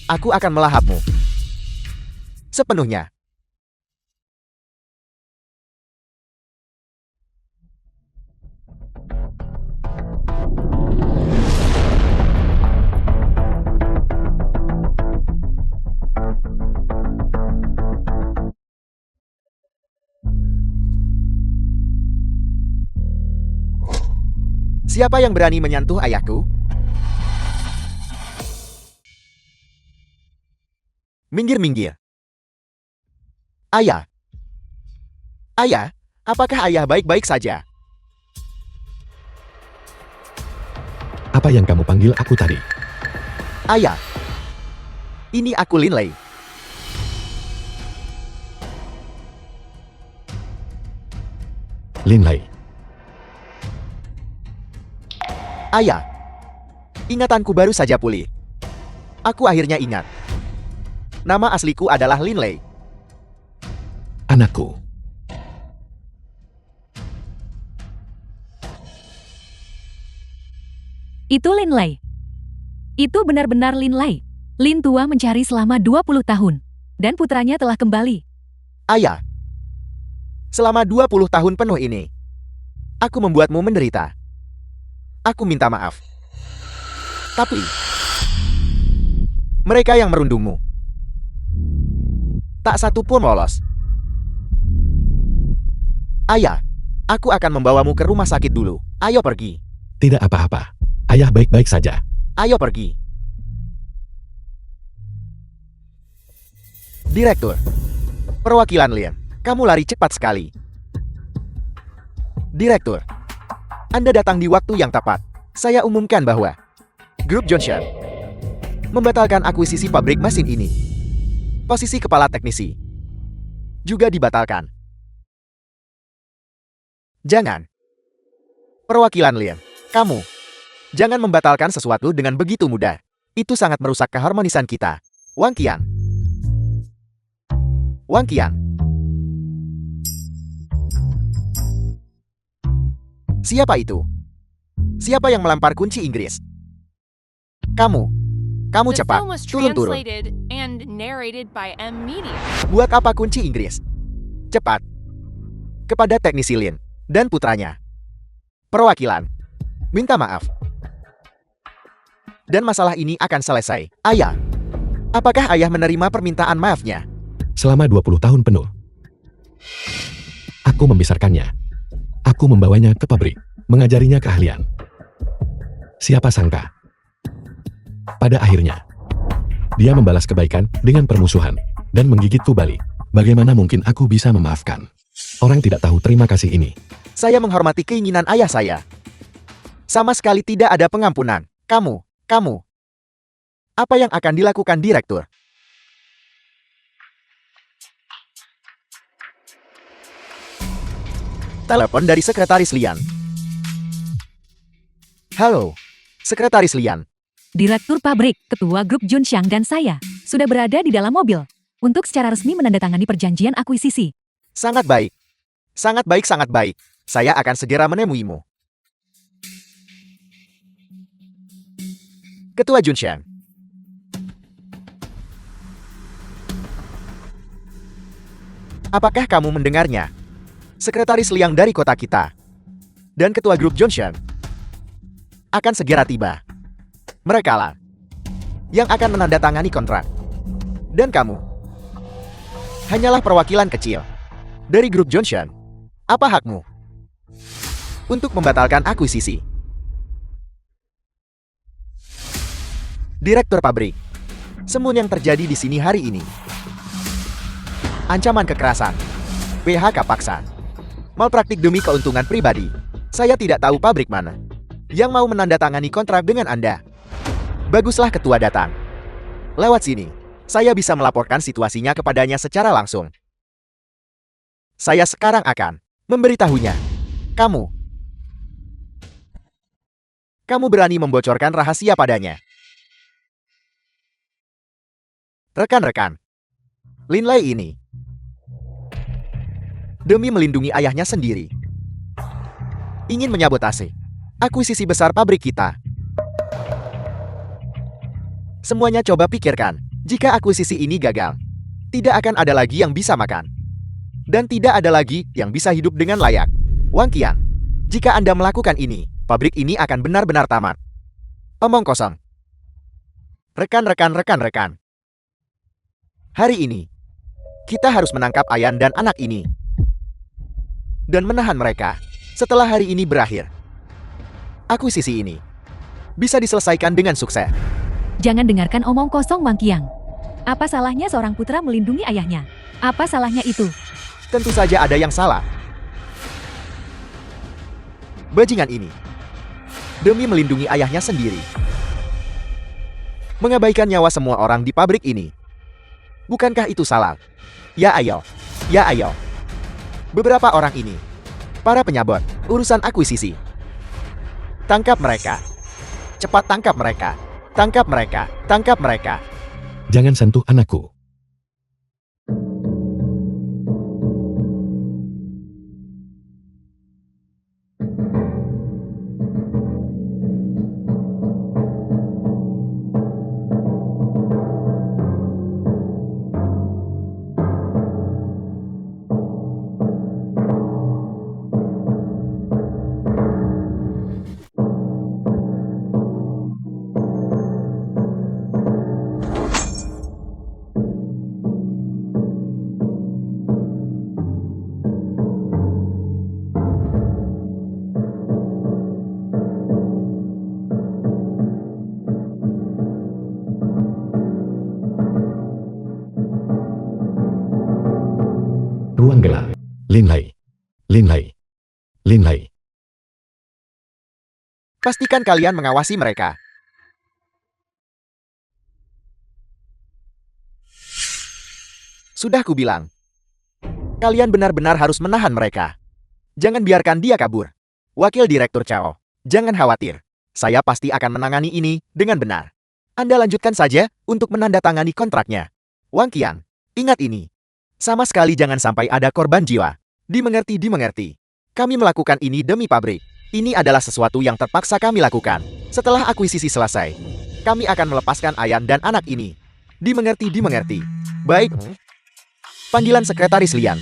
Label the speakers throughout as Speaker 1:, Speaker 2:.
Speaker 1: Aku akan melahapmu sepenuhnya. Siapa yang berani menyentuh ayahku? Minggir-minggir. Ayah. Ayah, apakah ayah baik-baik saja?
Speaker 2: Apa yang kamu panggil aku tadi?
Speaker 1: Ayah. Ini aku Linley.
Speaker 2: Linley.
Speaker 1: Ayah. Ingatanku baru saja pulih. Aku akhirnya ingat. Nama asliku adalah Linley.
Speaker 2: Anakku.
Speaker 3: Itu Linley. Itu benar-benar Linley. Lin tua mencari selama 20 tahun. Dan putranya telah kembali.
Speaker 1: Ayah. Selama 20 tahun penuh ini, aku membuatmu menderita. Aku minta maaf. Tapi, mereka yang merundungmu, tak satu pun lolos. Ayah, aku akan membawamu ke rumah sakit dulu. Ayo pergi.
Speaker 2: Tidak apa-apa. Ayah baik-baik saja.
Speaker 1: Ayo pergi. Direktur. Perwakilan Lin, kamu lari cepat sekali. Direktur. Anda datang di waktu yang tepat. Saya umumkan bahwa Grup Johnson membatalkan akuisisi pabrik mesin ini. Posisi kepala teknisi juga dibatalkan. Jangan. Perwakilan Lin, kamu jangan membatalkan sesuatu dengan begitu mudah. Itu sangat merusak keharmonisan kita. Wang Qiang. Wang Qiang. Siapa itu? Siapa yang melempar kunci Inggris? Kamu. Kamu
Speaker 4: The
Speaker 1: cepat.
Speaker 4: film was
Speaker 1: Turun-turun.
Speaker 4: translated and narrated by M Media.
Speaker 1: Buat apa kunci Inggris? Cepat. Kepada teknisi Lin dan putranya. Perwakilan. Minta maaf. Dan masalah ini akan selesai. Ayah. Apakah ayah menerima permintaan maafnya?
Speaker 2: Selama 20 tahun penuh. Aku membesarkannya. Aku membawanya ke pabrik, mengajarinya keahlian. Siapa sangka? Pada akhirnya, dia membalas kebaikan dengan permusuhan dan menggigitku balik. Bagaimana mungkin aku bisa memaafkan? Orang tidak tahu terima kasih ini.
Speaker 1: Saya menghormati keinginan ayah saya. Sama sekali tidak ada pengampunan. Kamu. Apa yang akan dilakukan direktur? Telepon dari Sekretaris Lian. Halo, Sekretaris Lian.
Speaker 3: Direktur pabrik, Ketua Grup Junxiang dan saya sudah berada di dalam mobil untuk secara resmi menandatangani perjanjian akuisisi.
Speaker 1: Sangat baik. Sangat baik, sangat baik. Saya akan segera menemuimu. Ketua Junxiang. Apakah kamu mendengarnya? Sekretaris Liang dari kota kita dan Ketua Grup Johnson akan segera tiba. Merekalah yang akan menandatangani kontrak. Dan kamu hanyalah perwakilan kecil dari Grup Johnson. Apa hakmu untuk membatalkan akuisisi? Direktur pabrik, semua yang terjadi di sini hari ini. Ancaman kekerasan, PHK paksa, malpraktik demi keuntungan pribadi. Saya tidak tahu pabrik mana yang mau menandatangani kontrak dengan Anda. Baguslah ketua datang. Lewat sini, saya bisa melaporkan situasinya kepadanya secara langsung. Saya sekarang akan memberitahunya. Kamu berani membocorkan rahasia padanya. Rekan-rekan, Linley ini demi melindungi ayahnya sendiri ingin menyabotase akuisisi besar pabrik kita. Semuanya coba pikirkan, Jika akuisisi ini gagal, tidak akan ada lagi yang bisa makan. Dan tidak ada lagi yang bisa hidup dengan layak. Wang Qiang, jika Anda melakukan ini, pabrik ini akan benar-benar tamat. Omong kosong. Rekan-rekan. Hari ini, kita harus menangkap Ayan dan anak ini. Dan menahan mereka setelah hari ini berakhir. Akuisisi ini bisa diselesaikan dengan sukses.
Speaker 3: Jangan dengarkan omong kosong Wang Qiang. Apa salahnya seorang putra melindungi ayahnya? Apa salahnya itu?
Speaker 1: Tentu saja ada yang salah. Bajingan ini, demi melindungi ayahnya sendiri, mengabaikan nyawa semua orang di pabrik ini. Bukankah itu salah? Ya ayo. Beberapa orang ini, para penyabot, urusan akuisisi. Tangkap mereka. Cepat tangkap mereka. Tangkap mereka.
Speaker 2: Jangan sentuh anakku. Ruang gelap. Lin Lei.
Speaker 1: Pastikan kalian mengawasi mereka. Sudah kubilang. Kalian benar-benar harus menahan mereka. Jangan biarkan dia kabur. Wakil Direktur Chao, jangan khawatir. Saya pasti akan menangani ini dengan benar. Anda lanjutkan saja untuk menandatangani kontraknya. Wang Qiang, ingat ini. Sama sekali jangan sampai ada korban jiwa. Dimengerti. Kami melakukan ini demi pabrik. Ini adalah sesuatu yang terpaksa kami lakukan. Setelah akuisisi selesai, kami akan melepaskan Ayan dan anak ini. Dimengerti. Baik. Panggilan Sekretaris Lian.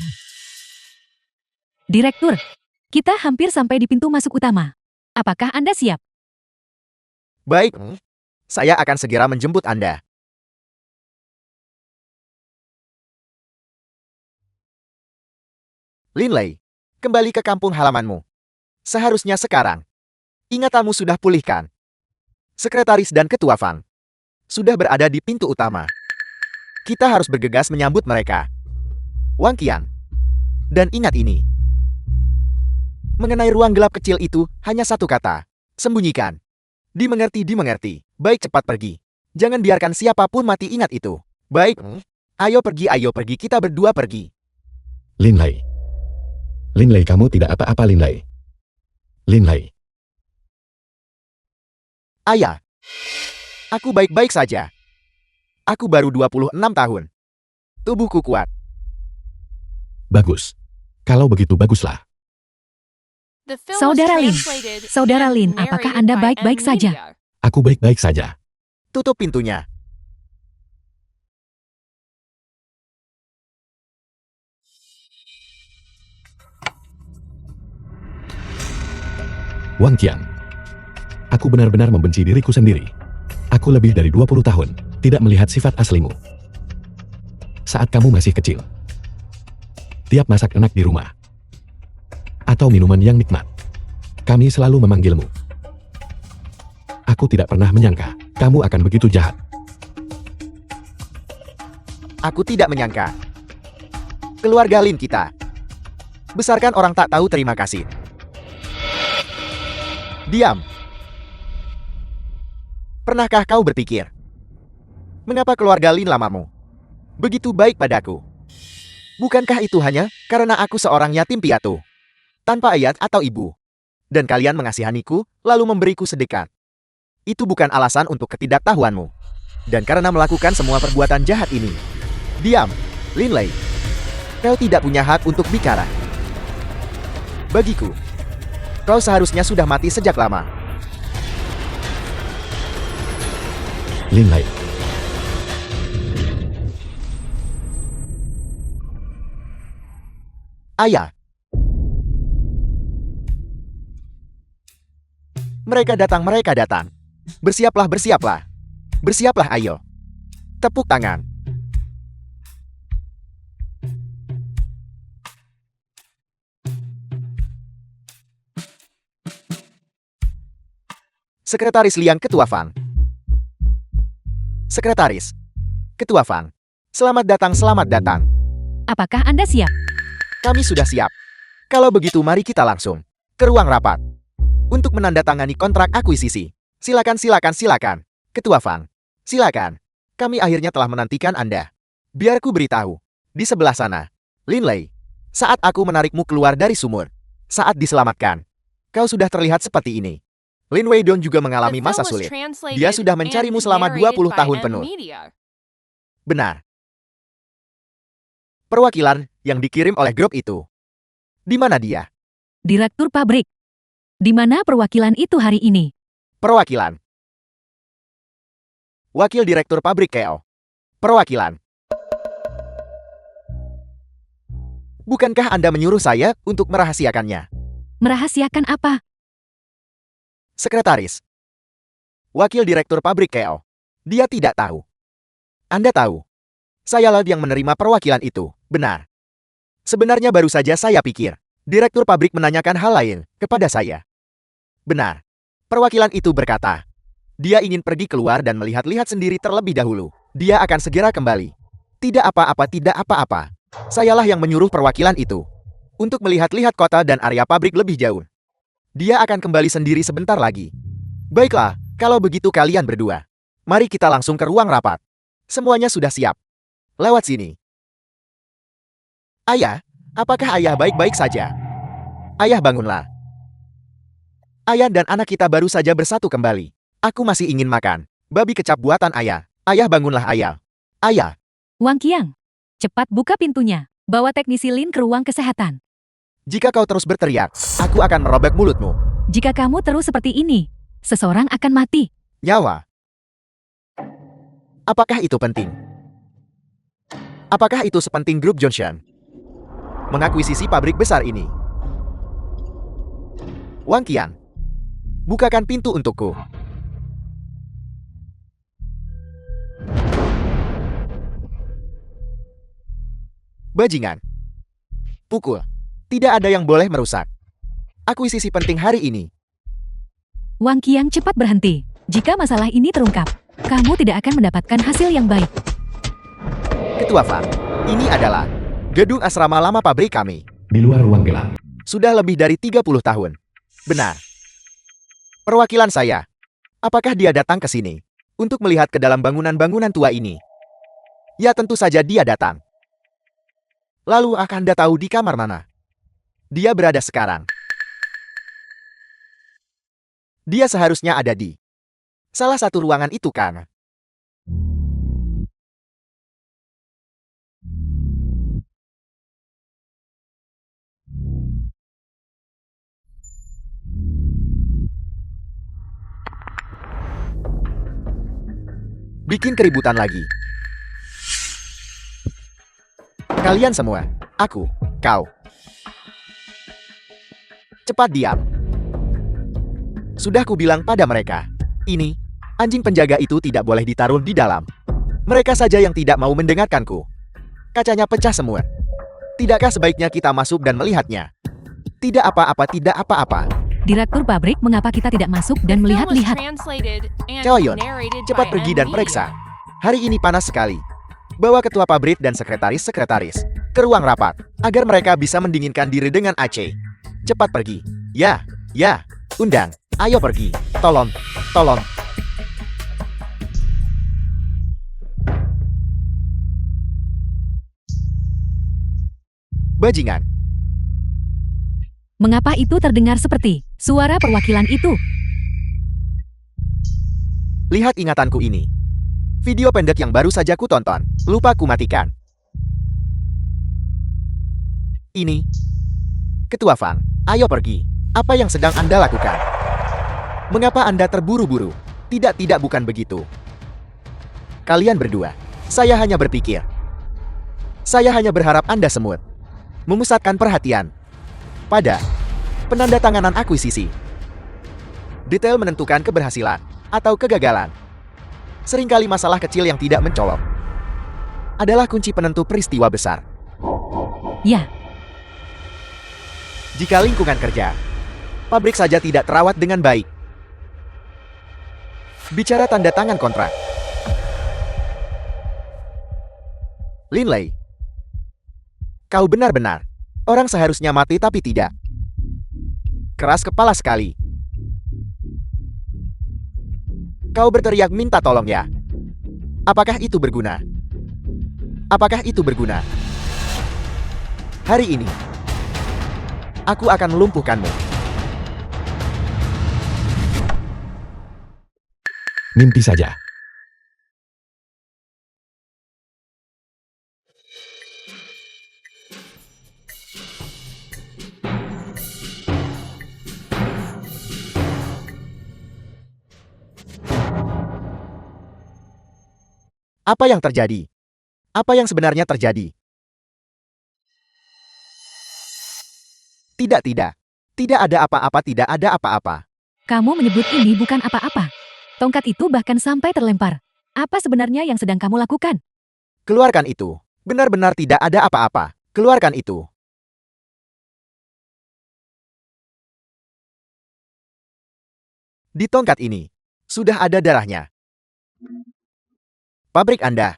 Speaker 3: Direktur, kita hampir sampai di pintu masuk utama. Apakah Anda siap?
Speaker 1: Baik. Saya akan segera menjemput Anda. Lin Lei, kembali ke kampung halamanmu. Seharusnya sekarang. Ingatanmu sudah pulihkan. Sekretaris dan Ketua Fang sudah berada di pintu utama. Kita harus bergegas menyambut mereka. Wang Qiang. Dan ingat ini. Mengenai ruang gelap kecil itu, hanya satu kata. Sembunyikan. Dimengerti. Baik, cepat pergi. Jangan biarkan siapapun mati, ingat itu. Baik. Ayo pergi, kita berdua pergi.
Speaker 2: Lin Lei, kamu tidak apa-apa, Lin Lei.
Speaker 1: Ayah. Aku baik-baik saja. Aku baru 26 tahun. Tubuhku kuat.
Speaker 2: Bagus. Kalau begitu baguslah.
Speaker 4: The film was
Speaker 3: Saudara Lin,
Speaker 4: translated
Speaker 3: Saudara
Speaker 4: and
Speaker 3: Lin, apakah
Speaker 4: narrated
Speaker 3: Anda
Speaker 4: by
Speaker 3: baik-baik
Speaker 4: M
Speaker 3: saja?
Speaker 4: Media.
Speaker 2: Aku baik-baik saja.
Speaker 1: Tutup pintunya.
Speaker 2: Wang Qiang. Aku benar-benar membenci diriku sendiri. Aku lebih dari 20 tahun, tidak melihat sifat aslimu. Saat kamu masih kecil. Tiap masak enak di rumah. Atau minuman yang nikmat. Kami selalu memanggilmu. Aku tidak pernah menyangka, kamu akan begitu jahat.
Speaker 1: Aku tidak menyangka. Keluarga Lin kita. Besarkan orang tak tahu terima kasih. Diam. Pernahkah kau berpikir? Mengapa keluarga Lin lamamu begitu baik padaku? Bukankah itu hanya karena aku seorang yatim piatu, tanpa ayah atau ibu, dan kalian mengasihaniku, lalu memberiku sedekah? Itu bukan alasan untuk ketidaktahuanmu. Dan karena melakukan semua perbuatan jahat ini. Diam, Lin Lei. Kau tidak punya hak untuk bicara. Bagiku, kau seharusnya sudah mati sejak lama.
Speaker 2: Lin Lei.
Speaker 1: Ayah. Mereka datang, mereka datang. Bersiaplah, bersiaplah. Bersiaplah, ayo. Tepuk tangan. Sekretaris Liang, Ketua Fang. Sekretaris. Ketua Fang. Selamat datang, selamat datang.
Speaker 3: Apakah Anda siap?
Speaker 1: Kami sudah siap. Kalau begitu mari kita langsung ke ruang rapat untuk menandatangani kontrak akuisisi. Silakan, silakan, silakan. Ketua Fang. Silakan. Kami akhirnya telah menantikan Anda. Biar ku beritahu. Di sebelah sana. Lin Lei. Saat aku menarikmu keluar dari sumur. Saat diselamatkan. Kau sudah terlihat seperti ini. Lin Weidong juga mengalami
Speaker 4: The film
Speaker 1: masa
Speaker 4: was
Speaker 1: sulit.
Speaker 4: translated
Speaker 1: Dia sudah mencarimu
Speaker 4: and
Speaker 1: selama
Speaker 4: narrated
Speaker 1: 20
Speaker 4: by
Speaker 1: tahun
Speaker 4: M
Speaker 1: penuh.
Speaker 4: Media.
Speaker 1: Benar. Perwakilan yang dikirim oleh grup itu. Di mana dia?
Speaker 3: Direktur pabrik. Di mana perwakilan itu hari ini?
Speaker 1: Perwakilan. Wakil Direktur Pabrik KO. Perwakilan. Bukankah Anda menyuruh saya untuk merahasiakannya?
Speaker 3: Merahasiakan apa?
Speaker 1: Sekretaris. Wakil Direktur Pabrik KO. Dia tidak tahu. Anda tahu. Sayalah yang menerima perwakilan itu, benar. Sebenarnya baru saja saya pikir. Direktur pabrik menanyakan hal lain kepada saya. Benar. Perwakilan itu berkata, dia ingin pergi keluar dan melihat-lihat sendiri terlebih dahulu. Dia akan segera kembali. Tidak apa-apa, tidak apa-apa. Sayalah yang menyuruh perwakilan itu untuk melihat-lihat kota dan area pabrik lebih jauh. Dia akan kembali sendiri sebentar lagi. Baiklah, kalau begitu kalian berdua. Mari kita langsung ke ruang rapat. Semuanya sudah siap. Lewat sini. Ayah, apakah ayah baik-baik saja? Ayah, bangunlah. Ayah dan anak kita baru saja bersatu kembali. Aku masih ingin makan babi kecap buatan ayah. Ayah, bangunlah ayah. Ayah.
Speaker 3: Wang Qiang. Cepat buka pintunya. Bawa teknisi Lin ke ruang kesehatan.
Speaker 1: Jika kau terus berteriak, aku akan merobek mulutmu.
Speaker 3: Jika kamu terus seperti ini, seseorang akan mati.
Speaker 1: Nyawa. Apakah itu penting? Apakah itu sepenting grup Johnson mengakuisisi pabrik besar ini? Wang Qiang, bukakan pintu untukku. Bajingan. Pukul. Tidak ada yang boleh merusak akuisisi penting hari ini.
Speaker 3: Wang Qiang, cepat berhenti. Jika masalah ini terungkap, kamu tidak akan mendapatkan hasil yang baik.
Speaker 1: Ketua Fang, ini adalah gedung asrama lama pabrik kami.
Speaker 2: Di luar ruang gelap.
Speaker 1: Sudah lebih dari 30 tahun. Benar. Perwakilan saya. Apakah dia datang ke sini untuk melihat ke dalam bangunan-bangunan tua ini? Ya, tentu saja dia datang. Lalu akan Anda tahu di kamar mana dia berada sekarang? Dia seharusnya ada di salah satu ruangan itu, kan? Bikin keributan lagi. Kalian semua, aku, kau. Cepat diam. Sudah kubilang pada mereka, ini, anjing penjaga itu tidak boleh ditaruh di dalam. Mereka saja yang tidak mau mendengarkanku. Kacanya pecah semua. Tidakkah sebaiknya kita masuk dan melihatnya? Tidak apa-apa, tidak apa-apa.
Speaker 3: Direktur pabrik, mengapa kita tidak masuk dan
Speaker 4: The film was
Speaker 3: melihat-lihat?
Speaker 4: translated and
Speaker 1: Caoyun,
Speaker 4: narrated
Speaker 1: cepat
Speaker 4: by
Speaker 1: pergi
Speaker 4: M
Speaker 1: dan
Speaker 4: Media.
Speaker 1: periksa. Hari ini panas sekali. Bawa ketua pabrik dan sekretaris-sekretaris ke ruang rapat agar mereka bisa mendinginkan diri dengan AC. Cepat pergi. Ya, ya. Undang. Ayo pergi. Tolong, tolong. Bajingan.
Speaker 3: Mengapa itu terdengar seperti suara perwakilan itu?
Speaker 1: Lihat ingatanku ini. Video pendek yang baru saja ku tonton. Lupa ku matikan. Ini. Ketua Fang, ayo pergi. Apa yang sedang Anda lakukan? Mengapa Anda terburu-buru? Tidak, bukan begitu. Kalian berdua. Saya hanya berpikir. Saya hanya berharap Anda semut. memusatkan perhatian pada penandatanganan akuisisi. Detail menentukan keberhasilan atau kegagalan. Seringkali masalah kecil yang tidak mencolok adalah kunci penentu peristiwa besar.
Speaker 3: Ya,
Speaker 1: Jika lingkungan kerja, pabrik saja tidak terawat dengan baik. Bicara tanda tangan kontrak. Linley, kau benar-benar orang seharusnya mati tapi tidak. Keras kepala sekali. Kau berteriak minta tolong ya. Apakah itu berguna? Apakah itu berguna? Hari ini, aku akan melumpuhkanmu.
Speaker 2: Mimpi saja.
Speaker 1: Apa yang terjadi? Apa yang sebenarnya terjadi? Tidak. Tidak ada apa-apa, tidak ada apa-apa.
Speaker 3: kamu menyebut ini bukan apa-apa. Tongkat itu bahkan sampai terlempar. Apa sebenarnya yang sedang kamu lakukan?
Speaker 1: Keluarkan itu. Benar-benar tidak ada apa-apa. Keluarkan itu. Di tongkat ini, sudah ada darahnya. Pabrik Anda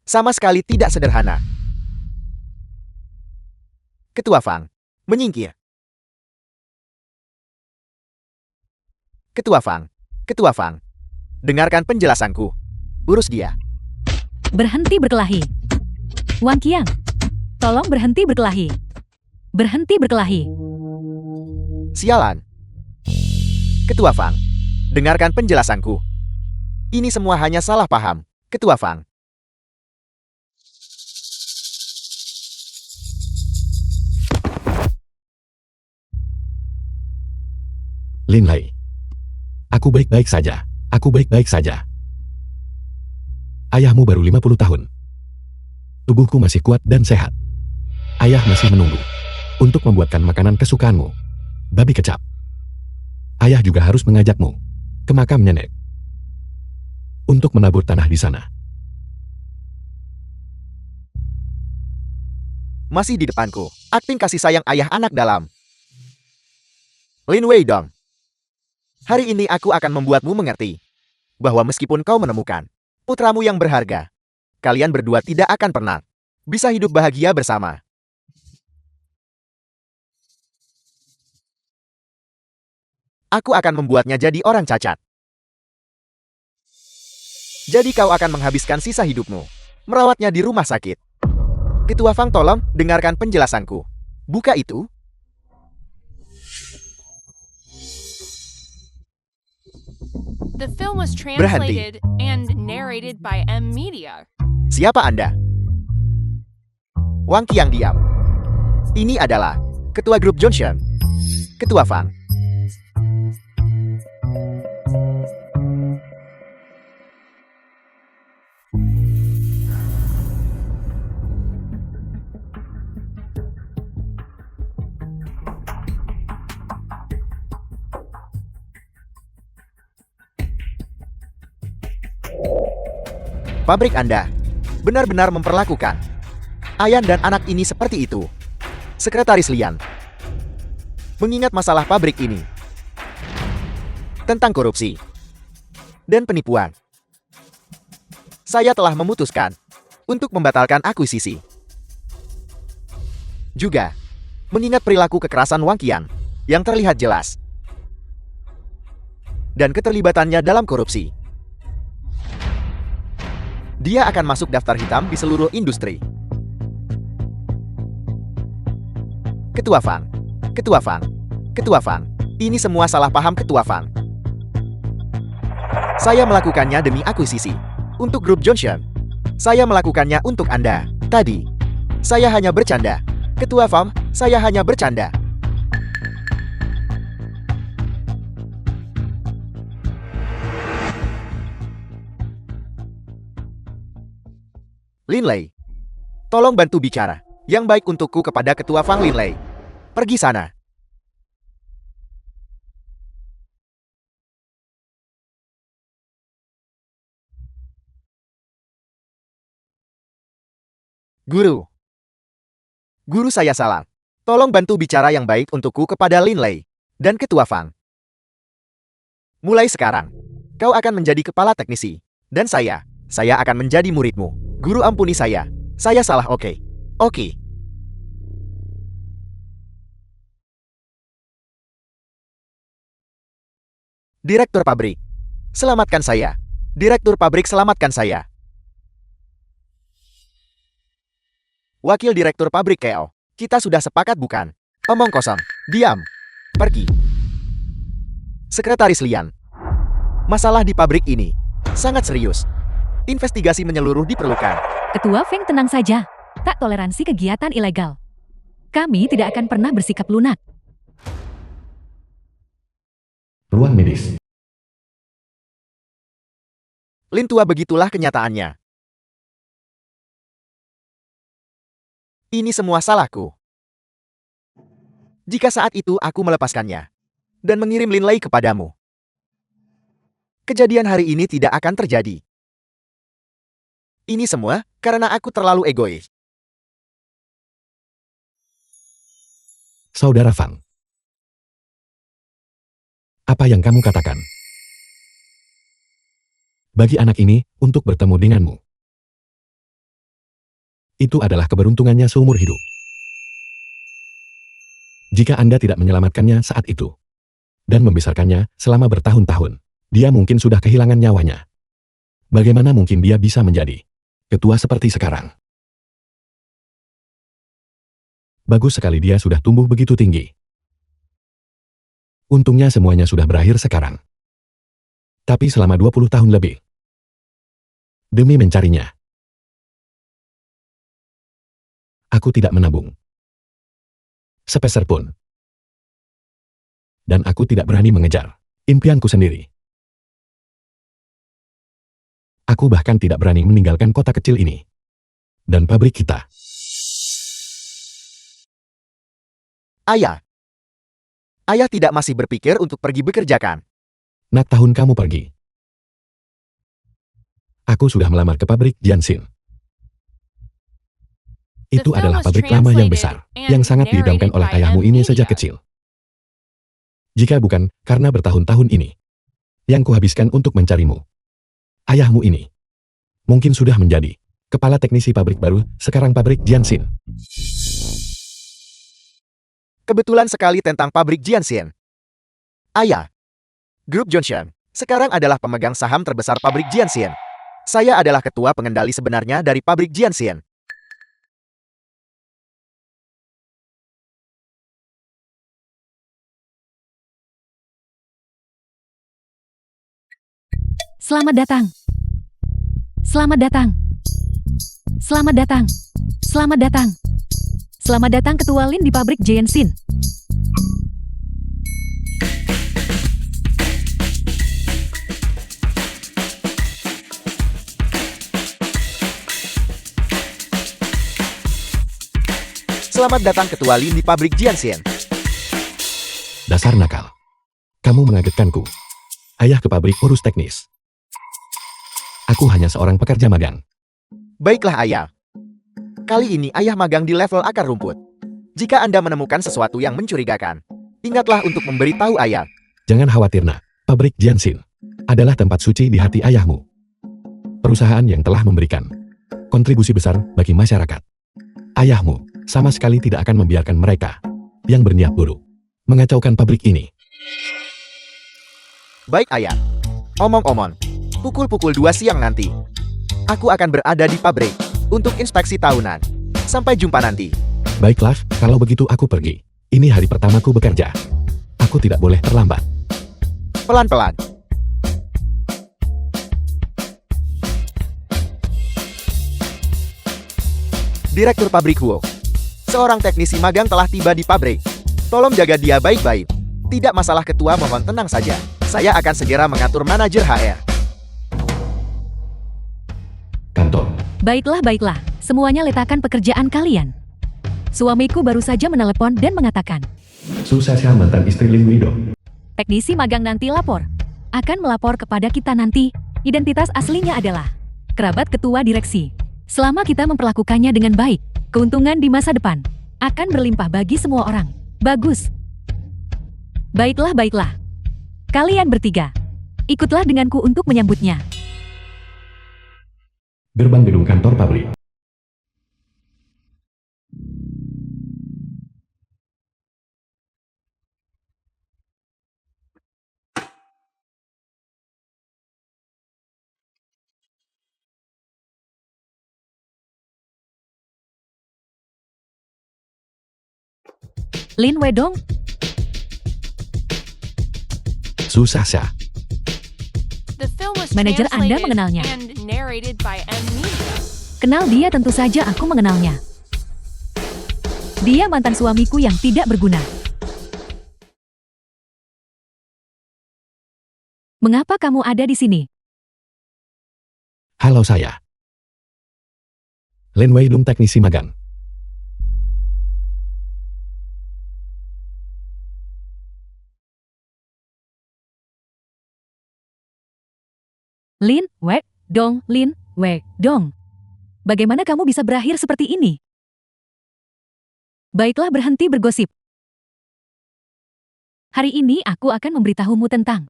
Speaker 1: sama sekali tidak sederhana. Ketua Fang, menyingkir. Ketua Fang, dengarkan penjelasanku. Urus dia.
Speaker 3: Berhenti berkelahi. Wang Qiang, tolong berhenti berkelahi. Berhenti berkelahi.
Speaker 1: Sialan. Ketua Fang, dengarkan penjelasanku. Ini semua hanya salah paham, Ketua Fang.
Speaker 2: Linley. Aku baik-baik saja. Aku baik-baik saja. Ayahmu baru 50 tahun. Tubuhku masih kuat dan sehat. Ayah masih menunggu untuk membuatkan makanan kesukaanmu. Babi kecap. Ayah juga harus mengajakmu ke makam nenek untuk menabur tanah di sana.
Speaker 1: Masih di depanku, akting kasih sayang ayah anak dalam. Lin Weidong, hari ini aku akan membuatmu mengerti bahwa meskipun kau menemukan putramu yang berharga, kalian berdua tidak akan pernah bisa hidup bahagia bersama. Aku akan membuatnya jadi orang cacat. Jadi kau akan menghabiskan sisa hidupmu merawatnya di rumah sakit. Ketua Fang, tolong dengarkan penjelasanku. Buka itu.
Speaker 4: The film was translated and narrated by M Media.
Speaker 1: Siapa Anda? Wang Qiang, diam. Ini adalah Ketua Grup Johnson. Ketua Fang. Pabrik Anda benar-benar memperlakukan Ayan dan anak ini seperti itu. Sekretaris Lian, mengingat masalah pabrik ini tentang korupsi dan penipuan, saya telah memutuskan untuk membatalkan akuisisi. Juga, mengingat perilaku kekerasan Wang Qiang yang terlihat jelas dan keterlibatannya dalam korupsi, dia akan masuk daftar hitam di seluruh industri. Ketua Fang, ini semua salah paham Ketua Fang. Saya melakukannya demi akuisisi. Untuk Grup Johnson. Saya melakukannya untuk Anda. Tadi, saya hanya bercanda. Ketua Fang, saya hanya bercanda. Linley, tolong bantu bicara. Yang baik untukku kepada Ketua Fang Linlei. Pergi sana. Guru. Guru saya salah. Tolong bantu bicara yang baik untukku kepada Linlei dan Ketua Fang. Mulai sekarang, kau akan menjadi kepala teknisi. Dan saya akan menjadi muridmu. Guru ampuni saya. Saya salah, oke. Oke. Direktur pabrik. Selamatkan saya. Direktur pabrik, selamatkan saya. Wakil Direktur Pabrik Keo, kita sudah sepakat bukan? Omong kosong. Diam. Pergi. Sekretaris Lian. Masalah di pabrik ini sangat serius. Investigasi menyeluruh diperlukan.
Speaker 3: Ketua Feng, tenang saja. Tak toleransi kegiatan ilegal. Kami tidak akan pernah bersikap lunak.
Speaker 2: Ruang medis.
Speaker 1: Lin Tua, begitulah kenyataannya. Ini semua salahku. Jika saat itu aku melepaskannya dan mengirim Linlei kepadamu, kejadian hari ini tidak akan terjadi. Ini semua karena aku terlalu egois.
Speaker 2: Saudara Fang. Apa yang kamu katakan? Bagi anak ini untuk bertemu denganmu. Itu adalah keberuntungannya seumur hidup. Jika Anda tidak menyelamatkannya saat itu dan membesarkannya selama bertahun-tahun, dia mungkin sudah kehilangan nyawanya. Bagaimana mungkin dia bisa menjadi ketua seperti sekarang? Bagus sekali, dia sudah tumbuh begitu tinggi. Untungnya semuanya sudah berakhir sekarang. Tapi selama 20 tahun lebih, demi mencarinya, aku tidak menabung sepeser pun. Dan aku tidak berani mengejar impianku sendiri. Aku bahkan tidak berani meninggalkan kota kecil ini dan pabrik kita.
Speaker 1: Ayah. Ayah tidak masih berpikir untuk pergi bekerja kan?
Speaker 2: Nak, tahun kamu pergi. Aku sudah melamar ke pabrik Jianxin. Itu adalah pabrik lama yang besar, yang sangat diidamkan oleh ayahmu ini sejak kecil. Jika bukan karena bertahun-tahun ini yang kuhabiskan untuk mencarimu, ayahmu ini mungkin sudah menjadi kepala teknisi pabrik baru, sekarang pabrik Jianxin.
Speaker 1: Kebetulan sekali tentang pabrik Jianxin. Ayah, Grup Johnson sekarang adalah pemegang saham terbesar pabrik Jianxin. Saya adalah ketua pengendali sebenarnya dari pabrik Jianxin.
Speaker 3: Selamat datang. Selamat datang. Selamat datang. Selamat datang. Selamat datang Ketua Lin di pabrik Jianxin.
Speaker 1: Selamat datang Ketua Lin di pabrik Jianxin.
Speaker 2: Dasar nakal. Kamu mengagetkanku. Ayah ke pabrik urus teknis. Aku hanya seorang pekerja magang.
Speaker 1: Baiklah ayah. Kali ini ayah magang di level akar rumput. Jika Anda menemukan sesuatu yang mencurigakan, ingatlah untuk memberitahu ayah.
Speaker 2: Jangan khawatir nak, pabrik Jianxin adalah tempat suci di hati ayahmu. Perusahaan yang telah memberikan kontribusi besar bagi masyarakat. Ayahmu sama sekali tidak akan membiarkan mereka yang berniat buruk mengacaukan pabrik ini.
Speaker 1: Baik ayah. Omong-omong, pukul 2 siang nanti, aku akan berada di pabrik untuk inspeksi tahunan. Sampai jumpa nanti.
Speaker 2: Baiklah, kalau begitu aku pergi. Ini hari pertamaku bekerja. Aku tidak boleh terlambat.
Speaker 1: Pelan-pelan. Direktur pabrik Huo. Seorang teknisi magang telah tiba di pabrik. Tolong jaga dia baik-baik. Tidak masalah ketua, mohon tenang saja. Saya akan segera mengatur manajer HR.
Speaker 2: Kantor.
Speaker 3: Baiklah, baiklah. Semuanya letakkan pekerjaan kalian. Suamiku baru saja menelepon dan mengatakan,
Speaker 2: Susasya mantan istri Lin Weidong.
Speaker 3: teknisi magang nanti lapor. Akan melapor kepada kita nanti. Identitas aslinya adalah kerabat ketua direksi. Selama kita memperlakukannya dengan baik, keuntungan di masa depan akan berlimpah bagi semua orang. Bagus. Baiklah, baiklah. Kalian bertiga, ikutlah denganku untuk menyambutnya.
Speaker 2: Gerbang gedung kantor pabrik.
Speaker 3: Lin Weidong,
Speaker 2: Susasya.
Speaker 4: The film was
Speaker 3: Manajer Anda
Speaker 4: translated
Speaker 3: mengenalnya.
Speaker 4: and narrated by M. Media.
Speaker 3: kenal dia, tentu saja aku mengenalnya. Dia mantan suamiku yang tidak berguna. Mengapa kamu ada di sini?
Speaker 2: Halo, saya Lin Weidong, teknisi magang.
Speaker 3: Lin Weidong. Bagaimana kamu bisa berakhir seperti ini? Baiklah, berhenti bergosip. Hari ini aku akan memberitahumu tentang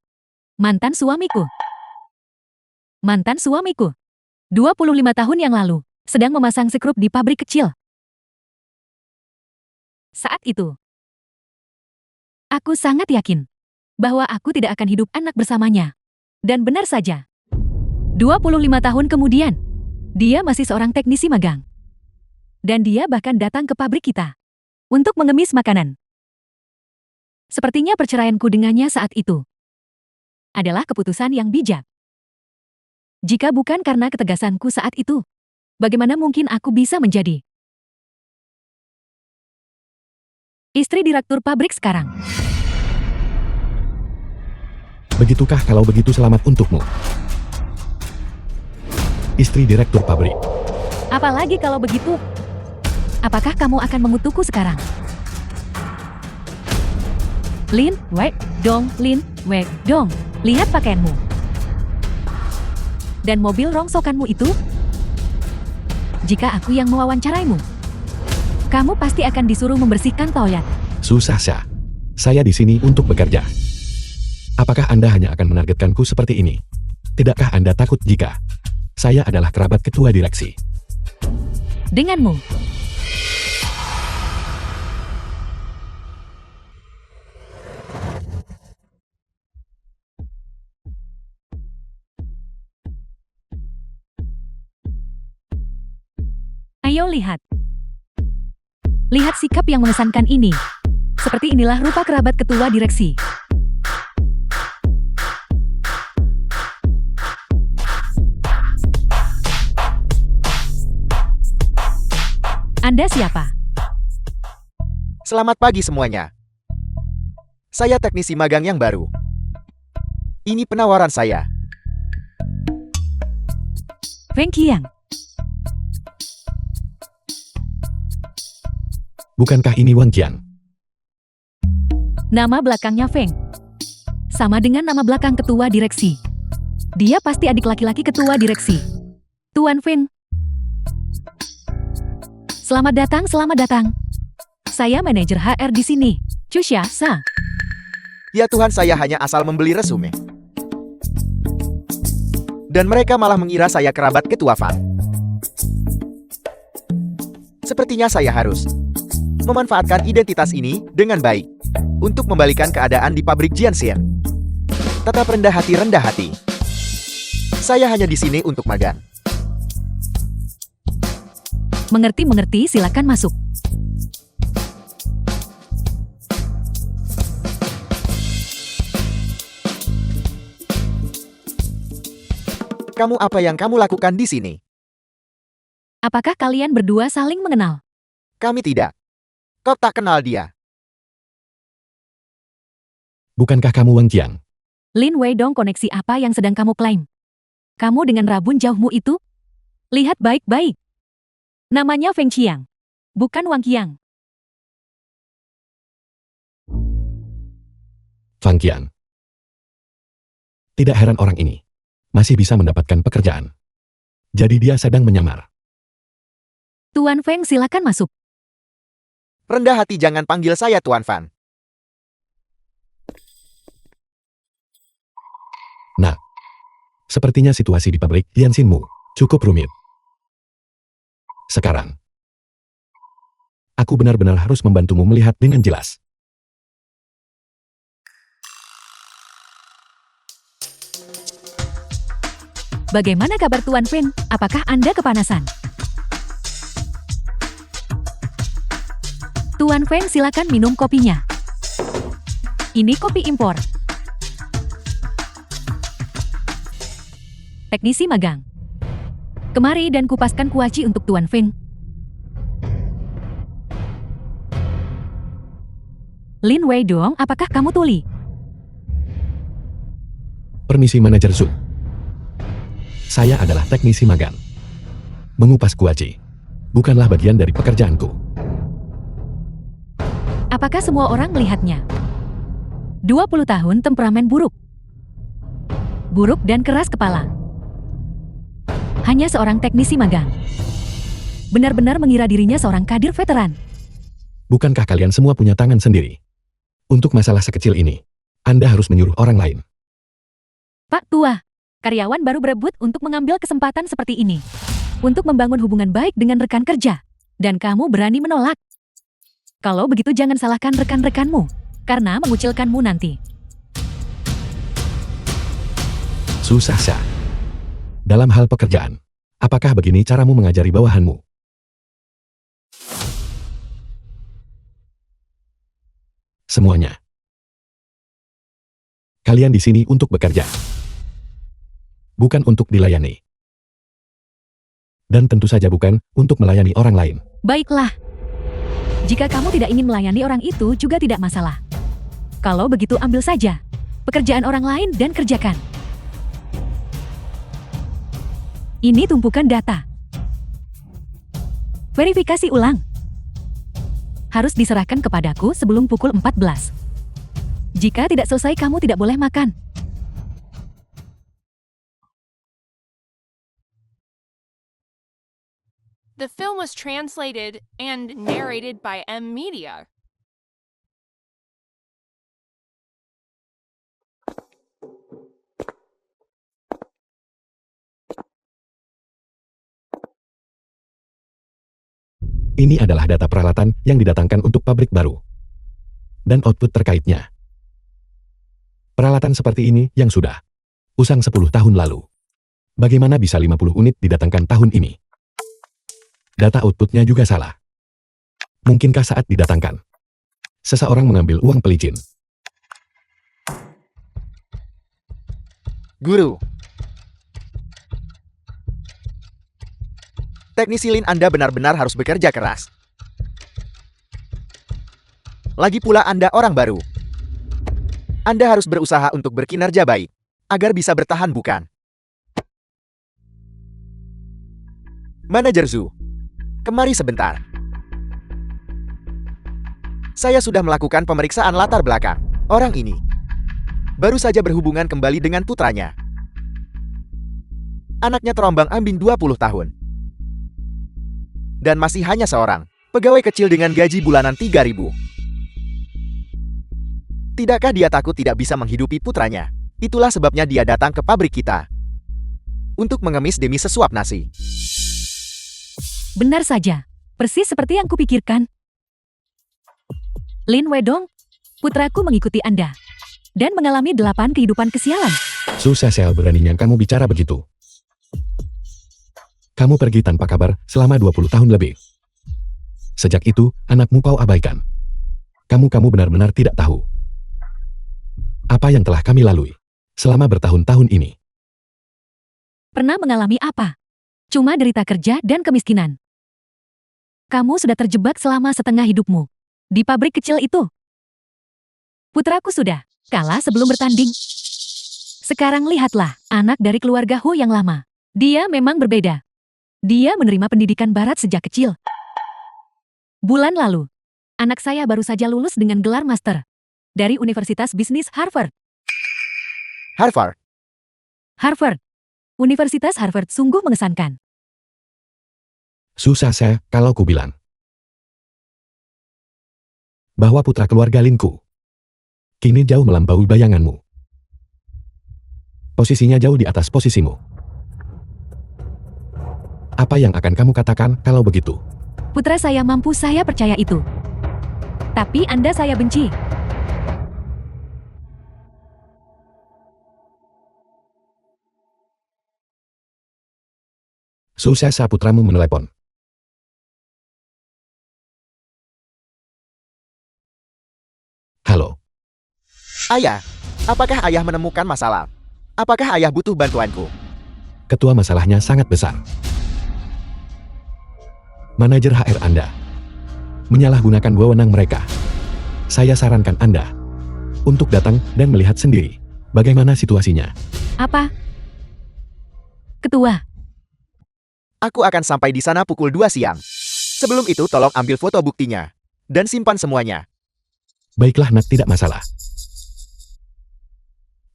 Speaker 3: mantan suamiku. Mantan suamiku. 25 tahun yang lalu, sedang memasang sekrup di pabrik kecil. Saat itu, aku sangat yakin bahwa aku tidak akan hidup anak bersamanya. Dan benar saja. 25 tahun kemudian, dia masih seorang teknisi magang. Dan dia bahkan datang ke pabrik kita untuk mengemis makanan. Sepertinya perceraianku dengannya saat itu adalah keputusan yang bijak. Jika bukan karena ketegasanku saat itu, bagaimana mungkin aku bisa menjadi istri direktur pabrik sekarang?
Speaker 2: Begitukah? Kalau begitu selamat untukmu, istri direktur pabrik.
Speaker 3: Apalagi kalau begitu, apakah kamu akan mengutukku sekarang? Lin Weidong, lihat pakaianmu. Dan mobil rongsokanmu itu? Jika aku yang mewawancaraimu, kamu pasti akan disuruh membersihkan toilet.
Speaker 2: Susasya, saya di sini untuk bekerja. Apakah Anda hanya akan menargetkanku seperti ini? Tidakkah Anda takut jika saya adalah kerabat ketua direksi?
Speaker 3: Denganmu. Ayo lihat. Lihat sikap yang mengesankan ini. Seperti inilah rupa kerabat ketua direksi. Anda siapa?
Speaker 1: Selamat pagi semuanya. Saya teknisi magang yang baru. Ini penawaran saya.
Speaker 3: Feng Qiang.
Speaker 2: Bukankah ini Wang Qiang?
Speaker 3: Nama belakangnya Feng. Sama dengan nama belakang ketua direksi. Dia pasti adik laki-laki ketua direksi. Tuan Feng. Selamat datang, selamat datang. Saya manajer HR di sini, Chusha Sa.
Speaker 1: Ya Tuhan, saya hanya asal membeli resume. Dan mereka malah mengira saya kerabat ketua Fan. Sepertinya saya harus memanfaatkan identitas ini dengan baik untuk membalikan keadaan di pabrik Jianxian. Tetap rendah hati, rendah hati. Saya hanya di sini untuk magang.
Speaker 3: Mengerti, silakan masuk.
Speaker 1: Kamu apa yang kamu lakukan di sini?
Speaker 3: Apakah kalian berdua saling mengenal?
Speaker 1: Kami tidak. Kau tak kenal dia.
Speaker 2: Bukankah kamu Wang Qiang?
Speaker 3: Lin Weidong, koneksi apa yang sedang kamu klaim? Kamu dengan rabun jauhmu itu? Lihat baik-baik. Namanya Feng Qiang, bukan Wang Qiang.
Speaker 2: Fang Qian. Tidak heran orang ini masih bisa mendapatkan pekerjaan. Jadi dia sedang menyamar.
Speaker 3: Tuan Feng, silakan masuk.
Speaker 1: Rendah hati, jangan panggil saya Tuan Fan.
Speaker 2: Nah, sepertinya situasi di pabrik Lianxinmu cukup rumit. Sekarang, aku benar-benar harus membantumu melihat dengan jelas.
Speaker 3: Bagaimana kabar Tuan Feng? Apakah Anda kepanasan? Tuan Feng, silakan minum kopinya. Ini kopi impor. Teknisi magang. Kemari dan kupaskan kuaci untuk Tuan Feng. Lin Wei Dong, apakah kamu tuli?
Speaker 2: Permisi Manajer Zhu. Saya adalah teknisi magang. Mengupas kuaci bukanlah bagian dari pekerjaanku.
Speaker 3: Apakah semua orang melihatnya? 20 tahun temperamen buruk. Buruk dan keras kepala. Hanya seorang teknisi magang. Benar-benar mengira dirinya seorang kadir veteran.
Speaker 2: Bukankah kalian semua punya tangan sendiri? Untuk masalah sekecil ini, Anda harus menyuruh orang lain.
Speaker 3: Pak Tua, karyawan baru berebut untuk mengambil kesempatan seperti ini. Untuk membangun hubungan baik dengan rekan kerja. Dan kamu berani menolak. Kalau begitu jangan salahkan rekan-rekanmu, karena mengucilkanmu nanti.
Speaker 2: Susah sah. Dalam hal pekerjaan, apakah begini caramu mengajari bawahanmu? Semuanya. Kalian di sini untuk bekerja. Bukan untuk dilayani. Dan tentu saja bukan untuk melayani orang lain.
Speaker 3: Baiklah. Jika kamu tidak ingin melayani orang itu juga tidak masalah. Kalau begitu ambil saja pekerjaan orang lain dan kerjakan. Ini tumpukan data. Verifikasi ulang. Harus diserahkan kepadaku sebelum pukul 14. Jika tidak selesai kamu tidak boleh makan.
Speaker 4: The film was translated and narrated by M Media.
Speaker 2: Ini adalah data peralatan yang didatangkan untuk pabrik baru. Dan output terkaitnya. Peralatan seperti ini yang sudah usang 10 tahun lalu. Bagaimana bisa 50 unit didatangkan tahun ini? Data outputnya juga salah. Mungkinkah saat didatangkan, seseorang mengambil uang pelicin?
Speaker 1: Guru. Teknisi Lin, Anda benar-benar harus bekerja keras. Lagi pula Anda orang baru. Anda harus berusaha untuk berkinerja baik, agar bisa bertahan bukan? Manajer Zhu, kemari sebentar. Saya sudah melakukan pemeriksaan latar belakang. Orang ini baru saja berhubungan kembali dengan putranya. Anaknya terombang-ambing 20 tahun. Dan masih hanya seorang pegawai kecil dengan gaji bulanan 3.000. Tidakkah dia takut tidak bisa menghidupi putranya? Itulah sebabnya dia datang ke pabrik kita. Untuk mengemis demi sesuap nasi.
Speaker 3: Benar saja. Persis seperti yang kupikirkan. Lin Wedong, putraku mengikuti Anda. Dan mengalami 8 kehidupan kesialan.
Speaker 2: Susah sel beraninya kamu bicara begitu. Kamu pergi tanpa kabar selama 20 tahun lebih. Sejak itu, anakmu kau abaikan. Kamu benar-benar tidak tahu apa yang telah kami lalui selama bertahun-tahun ini.
Speaker 3: Pernah mengalami apa? Cuma derita kerja dan kemiskinan. Kamu sudah terjebak selama setengah hidupmu di pabrik kecil itu. Putraku sudah kalah sebelum bertanding. Sekarang lihatlah anak dari keluarga Hu yang lama. Dia memang berbeda. Dia menerima pendidikan barat sejak kecil. Bulan lalu, anak saya baru saja lulus dengan gelar master. dari Universitas Bisnis Harvard.
Speaker 1: Harvard.
Speaker 3: Harvard. Universitas Harvard sungguh mengesankan.
Speaker 2: Susah saya kalau ku bilang bahwa putra keluarga Linku kini jauh melampaui bayanganmu. Posisinya jauh di atas posisimu. Apa yang akan kamu katakan kalau begitu?
Speaker 3: Putra saya mampu, saya percaya itu. Tapi Anda saya benci.
Speaker 2: Susah putramu menelepon. Halo,
Speaker 1: Ayah, apakah ayah menemukan masalah? Apakah ayah butuh bantuanku?
Speaker 2: ketua masalahnya sangat besar. Manajer HR Anda menyalahgunakan wewenang mereka. Saya sarankan Anda untuk datang dan melihat sendiri bagaimana situasinya.
Speaker 3: Apa? Ketua,
Speaker 1: Aku akan sampai di sana pukul 2 siang. Sebelum itu tolong ambil foto buktinya. Dan simpan semuanya.
Speaker 2: Baiklah nak, tidak masalah.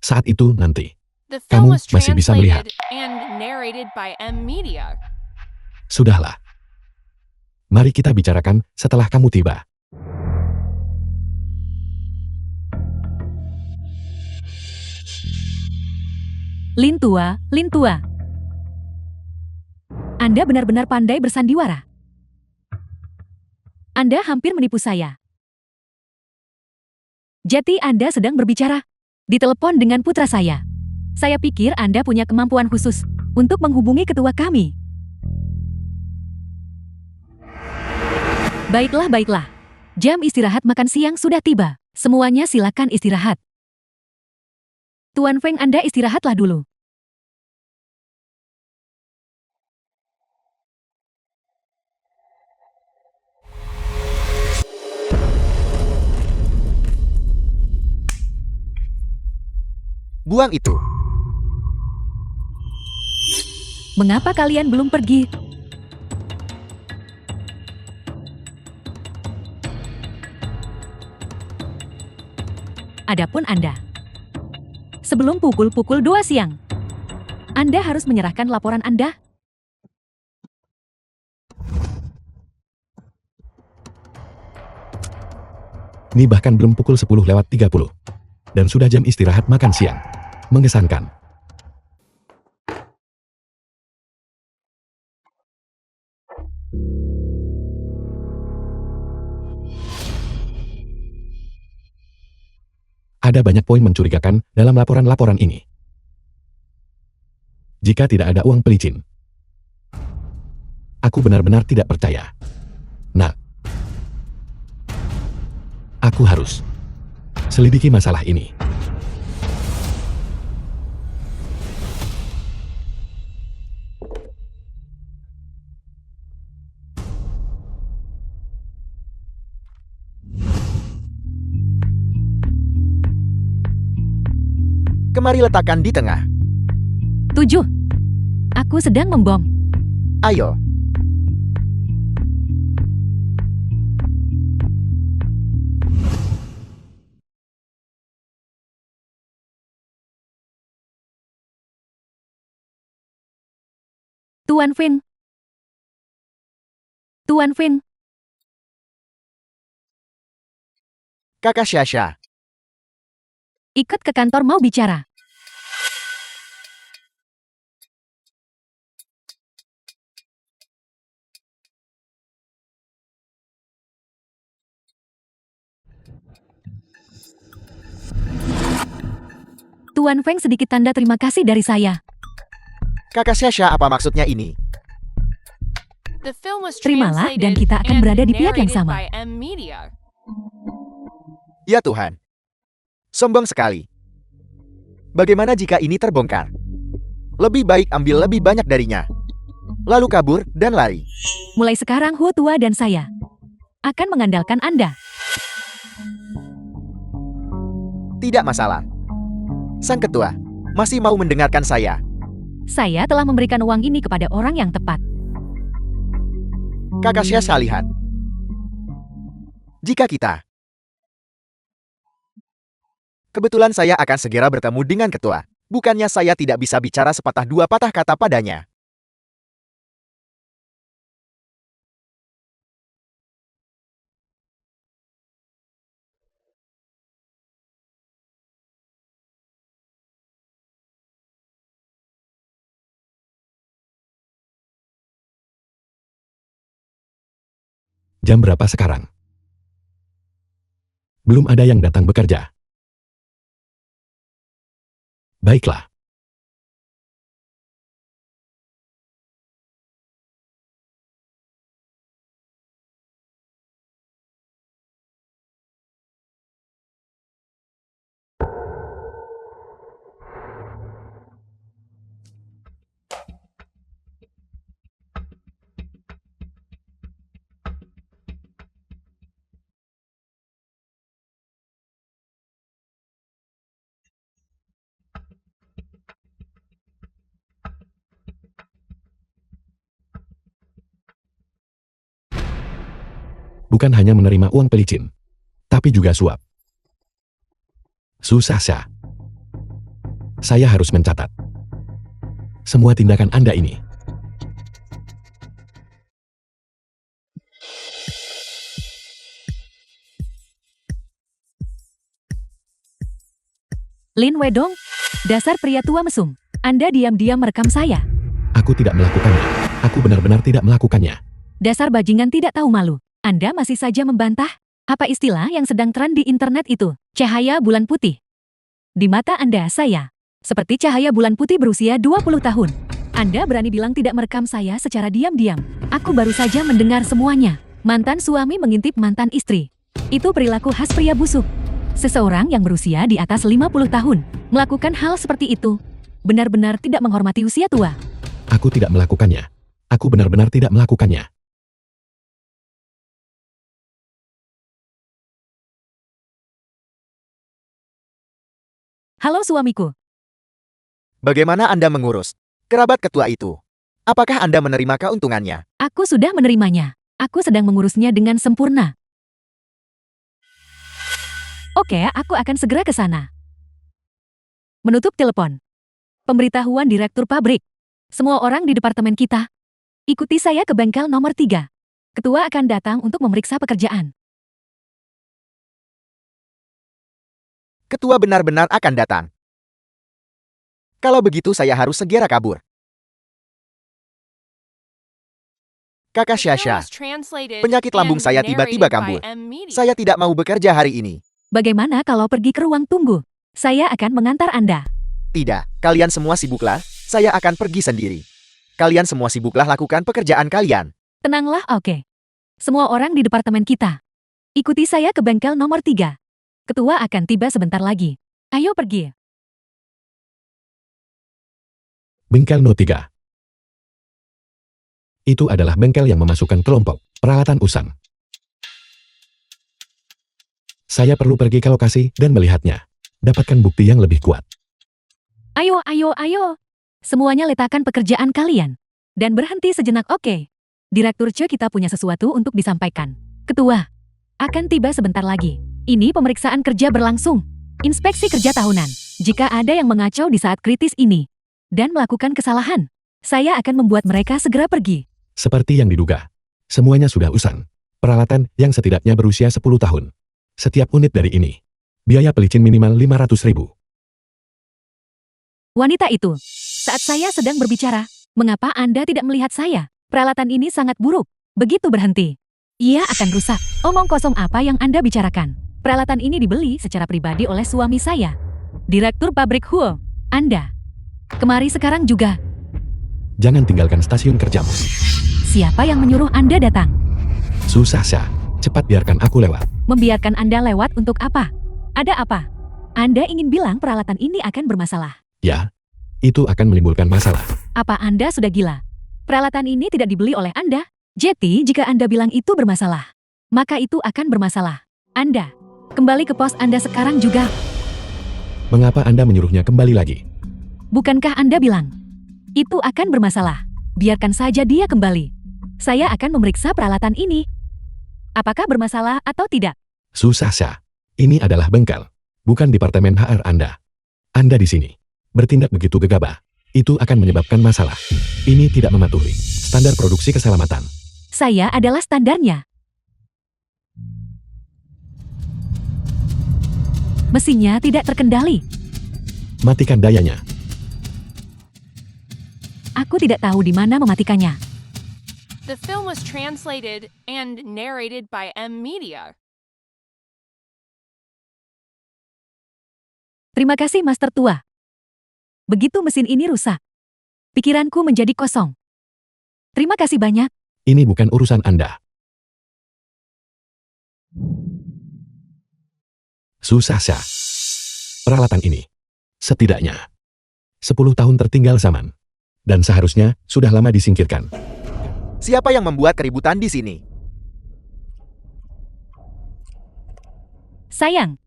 Speaker 2: Saat itu nanti,
Speaker 4: The film
Speaker 2: Kamu
Speaker 4: was
Speaker 2: masih bisa melihat.
Speaker 4: translated and narrated by M Media.
Speaker 2: sudahlah. Mari kita bicarakan setelah kamu tiba.
Speaker 3: Lin Tua, Lin Tua. Anda benar-benar pandai bersandiwara. Anda hampir menipu saya. Jadi Anda sedang berbicara di telepon dengan putra saya. Saya pikir Anda punya kemampuan khusus untuk menghubungi ketua kami. Baiklah, baiklah. Jam istirahat makan siang sudah tiba. Semuanya silakan istirahat. Tuan Feng, Anda istirahatlah dulu.
Speaker 1: Buang itu.
Speaker 3: Mengapa kalian belum pergi? Adapun Anda, sebelum pukul 2 siang, Anda harus menyerahkan laporan Anda.
Speaker 2: Ini bahkan belum pukul 10:30. Dan sudah jam istirahat makan siang. Mengesankan. Ada banyak poin mencurigakan dalam laporan-laporan ini. Jika tidak ada uang pelicin, aku benar-benar tidak percaya. Nah, aku harus selidiki masalah ini.
Speaker 1: Kemari letakkan di tengah.
Speaker 3: 7. Aku sedang membom.
Speaker 1: Ayo.
Speaker 3: Tuan Feng. Tuan Feng,
Speaker 1: Kakak Syasha.
Speaker 3: ikut ke kantor, mau bicara. Tuan Feng, sedikit tanda terima kasih dari saya.
Speaker 1: Kakak Syasha, apa maksudnya ini?
Speaker 4: The film was
Speaker 3: Terimalah, dan
Speaker 4: translated
Speaker 3: kita akan
Speaker 4: and
Speaker 3: berada di pihak yang
Speaker 4: narrated
Speaker 3: sama.
Speaker 4: by M Media.
Speaker 1: Ya Tuhan. Sombong sekali. Bagaimana jika ini terbongkar? Lebih baik ambil lebih banyak darinya. Lalu kabur dan lari.
Speaker 3: Mulai sekarang Hu Tua dan saya akan mengandalkan Anda.
Speaker 1: Tidak masalah. Sang ketua masih mau mendengarkan saya.
Speaker 3: Saya telah memberikan uang ini kepada orang yang tepat.
Speaker 1: Kakak Syasha, lihat. Jika kita Kebetulan saya akan segera bertemu dengan ketua. Bukannya saya tidak bisa bicara sepatah dua patah kata padanya.
Speaker 2: Jam berapa sekarang? Belum ada yang datang bekerja. Baiklah. Bukan hanya menerima uang pelicin, tapi juga suap. Susah. Saya harus mencatat semua tindakan Anda ini.
Speaker 3: Lin Wedong, dasar pria tua mesum. Anda diam-diam merekam saya.
Speaker 2: Aku tidak melakukannya. Aku benar-benar tidak melakukannya.
Speaker 3: Dasar bajingan tidak tahu malu. Anda masih saja membantah? Apa istilah yang sedang tren di internet itu? Cahaya bulan putih. Di mata Anda, saya seperti cahaya bulan putih berusia 20 tahun. Anda berani bilang tidak merekam saya secara diam-diam. Aku baru saja mendengar semuanya. Mantan suami mengintip mantan istri. Itu perilaku khas pria busuk. Seseorang yang berusia di atas 50 tahun melakukan hal seperti itu benar-benar tidak menghormati usia tua.
Speaker 2: Aku tidak melakukannya. Aku benar-benar tidak melakukannya.
Speaker 3: Halo suamiku.
Speaker 1: Bagaimana Anda mengurus kerabat ketua itu? Apakah Anda menerima keuntungannya?
Speaker 3: Aku sudah menerimanya. Aku sedang mengurusnya dengan sempurna. Oke, aku akan segera ke sana. Menutup telepon. Pemberitahuan direktur pabrik. Semua orang di departemen kita. Ikuti saya ke bengkel nomor 3. Ketua akan datang untuk memeriksa pekerjaan.
Speaker 1: Ketua benar-benar akan datang. Kalau begitu saya harus segera kabur. Kakak Syasha, penyakit lambung saya tiba-tiba kambuh. Saya tidak mau bekerja hari ini.
Speaker 3: Bagaimana kalau pergi ke ruang tunggu? Saya akan mengantar Anda.
Speaker 1: Tidak, kalian semua sibuklah, saya akan pergi sendiri. Kalian semua sibuklah lakukan pekerjaan kalian.
Speaker 3: Tenanglah, oke. Semua orang di departemen kita. Ikuti saya ke bengkel nomor 3. Ketua akan tiba sebentar lagi. Ayo pergi.
Speaker 2: Bengkel No 3. Itu adalah bengkel yang memasukkan kelompok peralatan usang. Saya perlu pergi ke lokasi dan melihatnya. Dapatkan bukti yang lebih kuat.
Speaker 3: Ayo. Semuanya letakkan pekerjaan kalian. Dan berhenti sejenak, oke. Direktur C kita punya sesuatu untuk disampaikan. Ketua akan tiba sebentar lagi. Ini pemeriksaan kerja berlangsung. Inspeksi kerja tahunan. Jika ada yang mengacau di saat kritis ini dan melakukan kesalahan, saya akan membuat mereka segera pergi.
Speaker 2: Seperti yang diduga, semuanya sudah usang. Peralatan yang setidaknya berusia 10 tahun. Setiap unit dari ini, biaya pelicin minimal 500.000.
Speaker 3: Wanita itu, saat saya sedang berbicara, mengapa Anda tidak melihat saya? Peralatan ini sangat buruk. Begitu berhenti, ia akan rusak. Omong kosong apa yang Anda bicarakan? Peralatan ini dibeli secara pribadi oleh suami saya. Direktur pabrik Huo, Anda. Kemari sekarang juga.
Speaker 2: Jangan tinggalkan stasiun kerjamu.
Speaker 3: Siapa yang menyuruh Anda datang?
Speaker 2: Susah. Cepat biarkan aku lewat.
Speaker 3: Membiarkan Anda lewat untuk apa? Ada apa? Anda ingin bilang peralatan ini akan bermasalah?
Speaker 2: Ya, itu akan menimbulkan masalah.
Speaker 3: Apa Anda sudah gila? Peralatan ini tidak dibeli oleh Anda. Jadi, jika Anda bilang itu bermasalah, maka itu akan bermasalah. Anda, kembali ke pos Anda sekarang juga.
Speaker 2: Mengapa Anda menyuruhnya kembali lagi?
Speaker 3: Bukankah Anda bilang itu akan bermasalah? Biarkan saja dia kembali. Saya akan memeriksa peralatan ini. Apakah bermasalah atau tidak?
Speaker 2: Susah. Ini adalah bengkel. bukan Departemen HR Anda. Anda di sini bertindak begitu gegabah. Itu akan menyebabkan masalah. Ini tidak mematuhi standar produksi keselamatan.
Speaker 3: Saya adalah standarnya. Mesinnya tidak terkendali.
Speaker 2: Matikan dayanya.
Speaker 3: Aku tidak tahu di mana mematikannya.
Speaker 4: The film was translated and narrated by M Media.
Speaker 3: Terima kasih, Master Tua. Begitu mesin ini rusak, pikiranku menjadi kosong. Terima kasih banyak.
Speaker 2: Ini bukan urusan Anda. Susah. Peralatan ini, setidaknya 10 tahun tertinggal zaman. Dan seharusnya sudah lama disingkirkan.
Speaker 1: Siapa yang membuat keributan di sini?
Speaker 3: Sayang,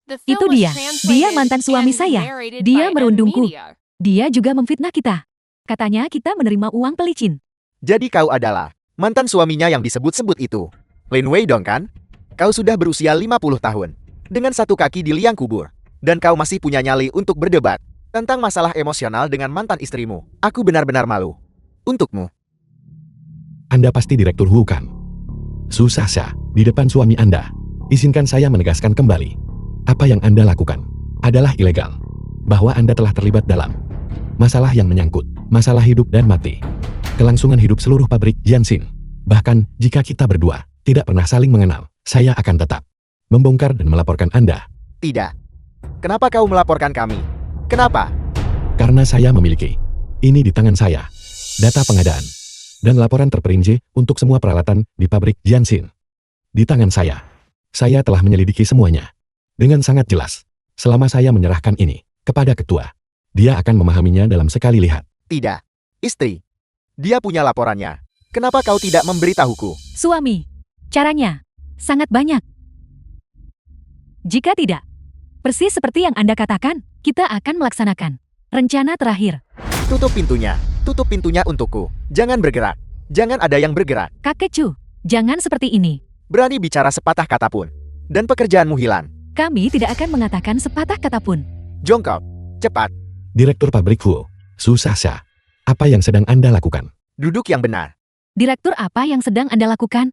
Speaker 4: The
Speaker 3: Itu
Speaker 4: film was
Speaker 3: dia.
Speaker 4: translated
Speaker 3: Dia mantan suami
Speaker 4: and
Speaker 3: saya.
Speaker 4: narrated
Speaker 3: Dia
Speaker 4: by M
Speaker 3: merundungku.
Speaker 4: Media.
Speaker 3: dia juga memfitnah kita. Katanya kita menerima uang pelicin.
Speaker 1: Jadi kau adalah mantan suaminya yang disebut-sebut itu. Lin Wei Dong kan? Kau sudah berusia 50 tahun. Dengan satu kaki di liang kubur. Dan kau masih punya nyali untuk berdebat tentang masalah emosional dengan mantan istrimu. Aku benar-benar malu. Untukmu.
Speaker 2: Anda pasti Direktur Hu kan? Susah di depan suami Anda. Izinkan saya menegaskan kembali. Apa yang Anda lakukan adalah ilegal. Bahwa Anda telah terlibat dalam masalah yang menyangkut masalah hidup dan mati. Kelangsungan hidup seluruh pabrik Jianxin. Bahkan jika kita berdua tidak pernah saling mengenal, saya akan tetap membongkar dan melaporkan Anda.
Speaker 1: Tidak. Kenapa kau melaporkan kami? Kenapa?
Speaker 2: Karena saya memiliki ini di tangan saya. Data pengadaan dan laporan terperinci untuk semua peralatan di pabrik Jianxin. Di tangan saya. Saya telah menyelidiki semuanya. Dengan sangat jelas. Selama saya menyerahkan ini kepada ketua, dia akan memahaminya dalam sekali lihat.
Speaker 1: Tidak. Istri. Dia punya laporannya. Kenapa kau tidak memberitahuku?
Speaker 3: Suami, caranya sangat banyak. Jika tidak, persis seperti yang Anda katakan, kita akan melaksanakan rencana terakhir.
Speaker 1: Tutup pintunya. Tutup pintunya untukku. Jangan bergerak. Jangan ada yang bergerak.
Speaker 3: Kakek Chu, jangan seperti ini.
Speaker 1: Berani bicara sepatah kata pun. Dan pekerjaanmu hilang.
Speaker 3: Kami tidak akan mengatakan sepatah kata pun.
Speaker 1: Jongkok. Cepat.
Speaker 2: Direktur pabrik Hu, susah. Apa yang sedang Anda lakukan?
Speaker 1: Duduk yang benar.
Speaker 3: Direktur apa yang sedang Anda lakukan?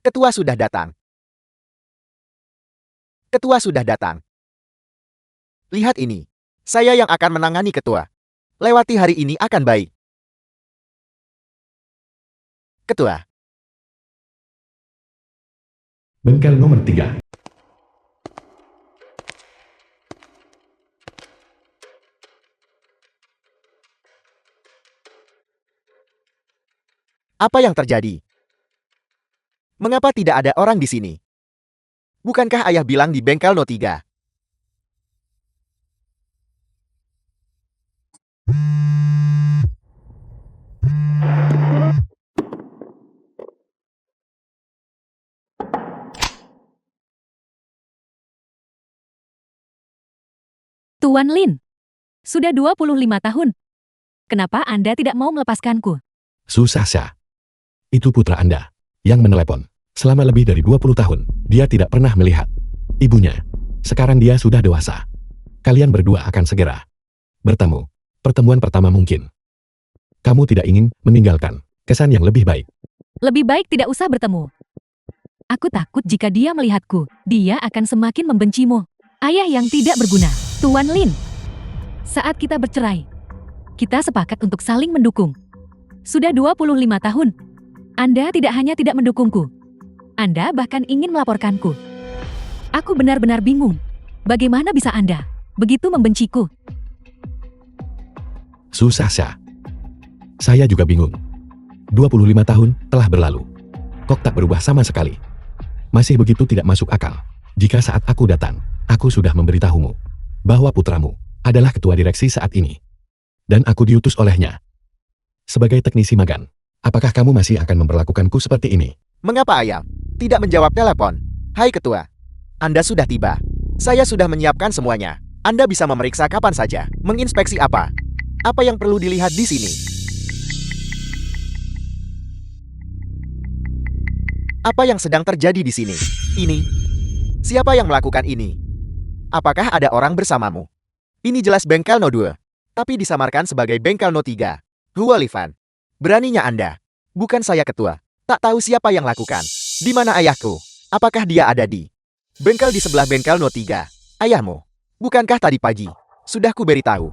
Speaker 1: Ketua sudah datang. Ketua sudah datang. Lihat ini. Saya yang akan menangani ketua. Lewati hari ini akan baik. Ketua.
Speaker 2: Bengkel nomor 3.
Speaker 1: Apa yang terjadi? Mengapa tidak ada orang di sini? Bukankah ayah bilang di bengkel No 3?
Speaker 3: Tuan Lin, sudah 25 tahun. Kenapa Anda tidak mau melepaskanku?
Speaker 2: Susah. Itu putra Anda yang menelepon. Selama lebih dari 20 tahun, dia tidak pernah melihat ibunya. Sekarang dia sudah dewasa. Kalian berdua akan segera bertemu. Pertemuan pertama mungkin. Kamu tidak ingin meninggalkan kesan yang lebih baik.
Speaker 3: Lebih baik tidak usah bertemu. Aku takut jika dia melihatku, dia akan semakin membencimu. Ayah yang tidak berguna. Tuan Lin, saat kita bercerai, kita sepakat untuk saling mendukung. Sudah 25 tahun. Anda tidak hanya tidak mendukungku, Anda bahkan ingin melaporkanku. Aku benar-benar bingung. Bagaimana bisa Anda begitu membenciku?
Speaker 2: Susah. Saya juga bingung. 25 tahun telah berlalu. Kok tak berubah sama sekali? Masih begitu tidak masuk akal. Jika saat aku datang, aku sudah memberitahumu bahwa putramu adalah ketua direksi saat ini. Dan aku diutus olehnya. Sebagai teknisi magang, apakah kamu masih akan memperlakukanku seperti ini?
Speaker 1: Mengapa ayah tidak menjawab telepon? Hai ketua. Anda sudah tiba. Saya sudah menyiapkan semuanya. Anda bisa memeriksa kapan saja. Menginspeksi apa? Apa yang perlu dilihat di sini? Apa yang sedang terjadi di sini? Ini? Siapa yang melakukan ini? Apakah ada orang bersamamu? Ini jelas bengkel No 2, tapi disamarkan sebagai bengkel No 3. Huolivan. Beraninya Anda. Bukan saya ketua. Tak tahu siapa yang lakukan. Di mana ayahku? Apakah dia ada di bengkel di sebelah bengkel No 3? Ayahmu? Bukankah tadi pagi sudah ku beritahu?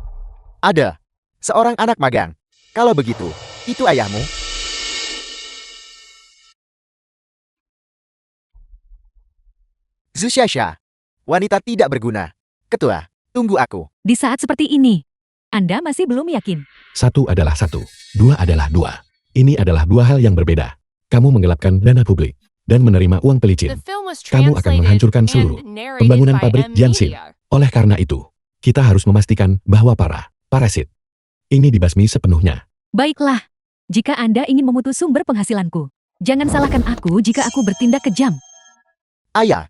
Speaker 1: Ada seorang anak magang. Kalau begitu, itu ayahmu? Zushasha. Wanita tidak berguna. Ketua, tunggu aku.
Speaker 3: Di saat seperti ini, Anda masih belum yakin.
Speaker 2: 1 adalah 1, 2 adalah 2. Ini adalah 2 hal yang berbeda. Kamu menggelapkan dana publik dan menerima uang
Speaker 4: The
Speaker 2: pelicin.
Speaker 4: film was
Speaker 2: Kamu akan
Speaker 4: translated
Speaker 2: menghancurkan
Speaker 4: and
Speaker 2: seluruh
Speaker 4: narrated
Speaker 2: pembangunan
Speaker 4: by
Speaker 2: pabrik Jianxin.
Speaker 4: M-Media.
Speaker 2: Oleh karena itu, kita harus memastikan bahwa para parasit ini dibasmi sepenuhnya.
Speaker 3: Baiklah, jika Anda ingin memutus sumber penghasilanku, jangan salahkan aku jika aku bertindak kejam.
Speaker 1: Ayah.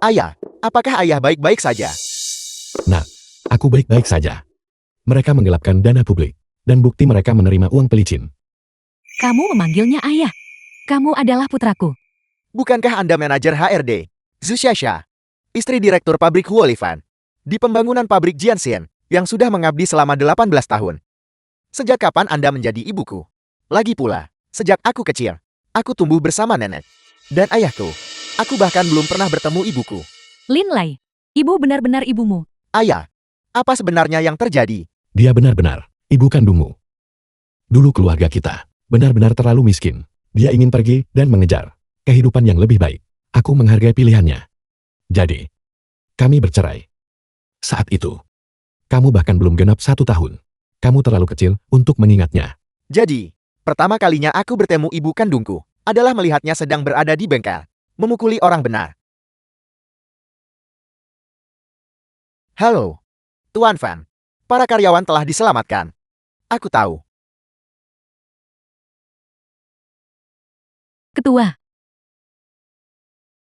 Speaker 1: Ayah, apakah ayah baik-baik saja?
Speaker 2: Nah, aku baik-baik saja. Mereka menggelapkan dana publik dan bukti mereka menerima uang pelicin.
Speaker 3: Kamu memanggilnya ayah. Kamu adalah putraku.
Speaker 1: Bukankah Anda manajer HRD? Zushasha, istri direktur pabrik Huolivan, di pembangunan pabrik Jianxin, yang sudah mengabdi selama 18 tahun. Sejak kapan Anda menjadi ibuku? Lagi pula, sejak aku kecil, aku tumbuh bersama nenek dan ayahku. Aku bahkan belum pernah bertemu ibuku.
Speaker 3: Lin Lai, ibu benar-benar ibumu.
Speaker 1: Ayah, apa sebenarnya yang terjadi?
Speaker 2: Dia benar-benar ibu kandungmu. Dulu keluarga kita benar-benar terlalu miskin. Dia ingin pergi dan mengejar kehidupan yang lebih baik. Aku menghargai pilihannya. Jadi, kami bercerai. Saat itu, kamu bahkan belum genap 1 tahun. Kamu terlalu kecil untuk mengingatnya.
Speaker 1: Jadi, pertama kalinya aku bertemu ibu kandungku adalah melihatnya sedang berada di bengkel, memukuli orang benar. Halo, Tuan Fan. Para karyawan telah diselamatkan. Aku tahu.
Speaker 3: Ketua.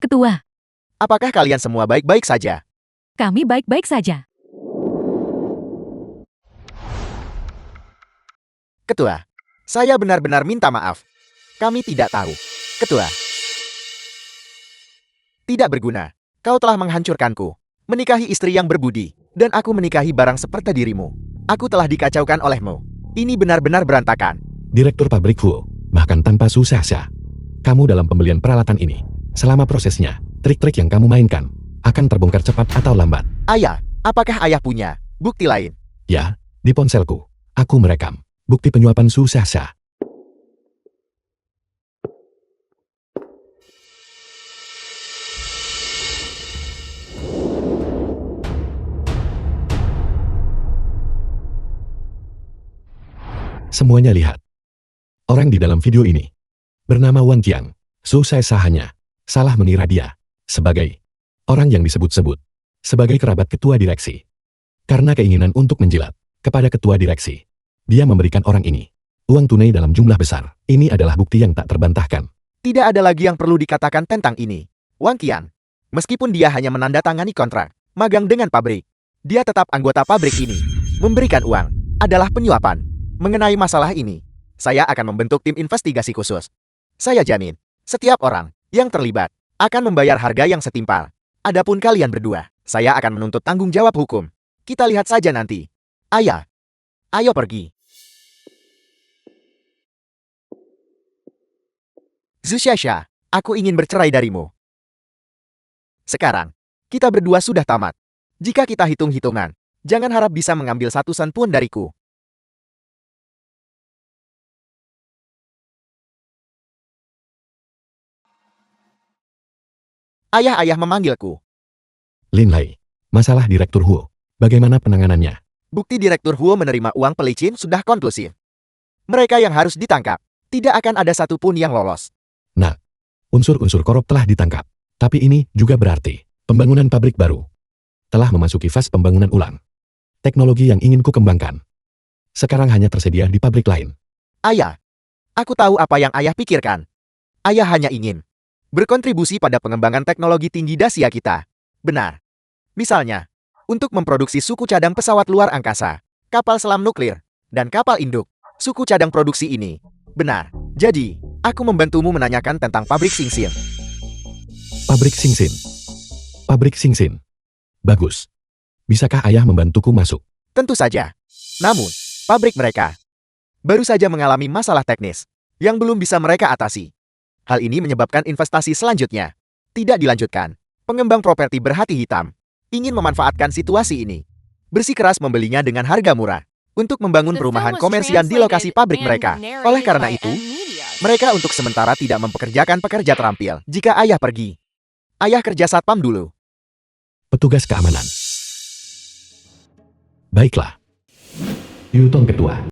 Speaker 3: Ketua,
Speaker 1: Apakah kalian semua baik-baik saja?
Speaker 3: kami baik-baik saja.
Speaker 1: Ketua, saya benar-benar minta maaf. Kami tidak tahu. Ketua. Tidak berguna. Kau telah menghancurkanku. Menikahi istri yang berbudi. Dan aku menikahi barang seperti dirimu. Aku telah dikacaukan olehmu. Ini benar-benar berantakan.
Speaker 2: Direktur pabrik Huo, bahkan tanpa susah-susah. Kamu dalam pembelian peralatan ini. Selama prosesnya, trik-trik yang kamu mainkan akan terbongkar cepat atau lambat.
Speaker 1: Ayah, apakah ayah punya bukti lain?
Speaker 2: Ya, di ponselku, aku merekam bukti penyuapan susah-susah. Semuanya lihat. Orang di dalam video ini bernama Wang Qiang. Susah hanya salah mengira dia sebagai orang yang disebut-sebut sebagai kerabat ketua direksi. Karena keinginan untuk menjilat kepada ketua direksi, dia memberikan orang ini uang tunai dalam jumlah besar. Ini adalah bukti yang tak terbantahkan.
Speaker 1: Tidak ada lagi yang perlu dikatakan tentang ini. Wang Qiang, meskipun dia hanya menandatangani kontrak magang dengan pabrik, dia tetap anggota pabrik ini. Memberikan uang adalah penyuapan. Mengenai masalah ini, saya akan membentuk tim investigasi khusus. Saya jamin, setiap orang yang terlibat akan membayar harga yang setimpal. Adapun kalian berdua, saya akan menuntut tanggung jawab hukum. Kita lihat saja nanti. Ayah, ayo pergi. Zushasha, aku ingin bercerai darimu. Sekarang, kita berdua sudah tamat. Jika kita hitung-hitungan, jangan harap bisa mengambil 1 sen pun dariku. Ayah-ayah memanggilku.
Speaker 2: Lin Lai, masalah Direktur Huo, bagaimana penanganannya?
Speaker 1: Bukti Direktur Huo menerima uang pelicin sudah konklusif. Mereka yang harus ditangkap, tidak akan ada satupun yang lolos.
Speaker 2: Nah, unsur-unsur korup telah ditangkap. Tapi ini juga berarti pembangunan pabrik baru telah memasuki fase pembangunan ulang. Teknologi yang ingin ku kembangkan sekarang hanya tersedia di pabrik lain.
Speaker 1: Ayah, aku tahu apa yang ayah pikirkan. Ayah hanya ingin berkontribusi pada pengembangan teknologi tinggi Dasia kita. Benar. Misalnya, untuk memproduksi suku cadang pesawat luar angkasa, kapal selam nuklir, dan kapal induk, suku cadang produksi ini. Benar. Jadi, Aku membantumu menanyakan tentang pabrik Singsin.
Speaker 2: Pabrik Singsin. Pabrik Singsin. Bagus. Bisakah ayah membantuku masuk?
Speaker 1: Tentu saja. Namun, pabrik mereka baru saja mengalami masalah teknis yang belum bisa mereka atasi. Hal ini menyebabkan investasi selanjutnya tidak dilanjutkan. Pengembang properti berhati hitam ingin memanfaatkan situasi ini. Bersikeras membelinya dengan harga murah untuk membangun
Speaker 4: The
Speaker 1: perumahan
Speaker 4: film was
Speaker 1: komersial di lokasi
Speaker 4: translated
Speaker 1: pabrik
Speaker 4: and
Speaker 1: mereka.
Speaker 4: narrated
Speaker 1: Oleh karena
Speaker 4: by
Speaker 1: itu,
Speaker 4: M Media.
Speaker 1: mereka untuk sementara tidak mempekerjakan pekerja terampil. Jika ayah pergi, ayah kerja satpam dulu.
Speaker 2: Petugas keamanan. Baiklah. Yutong ketua.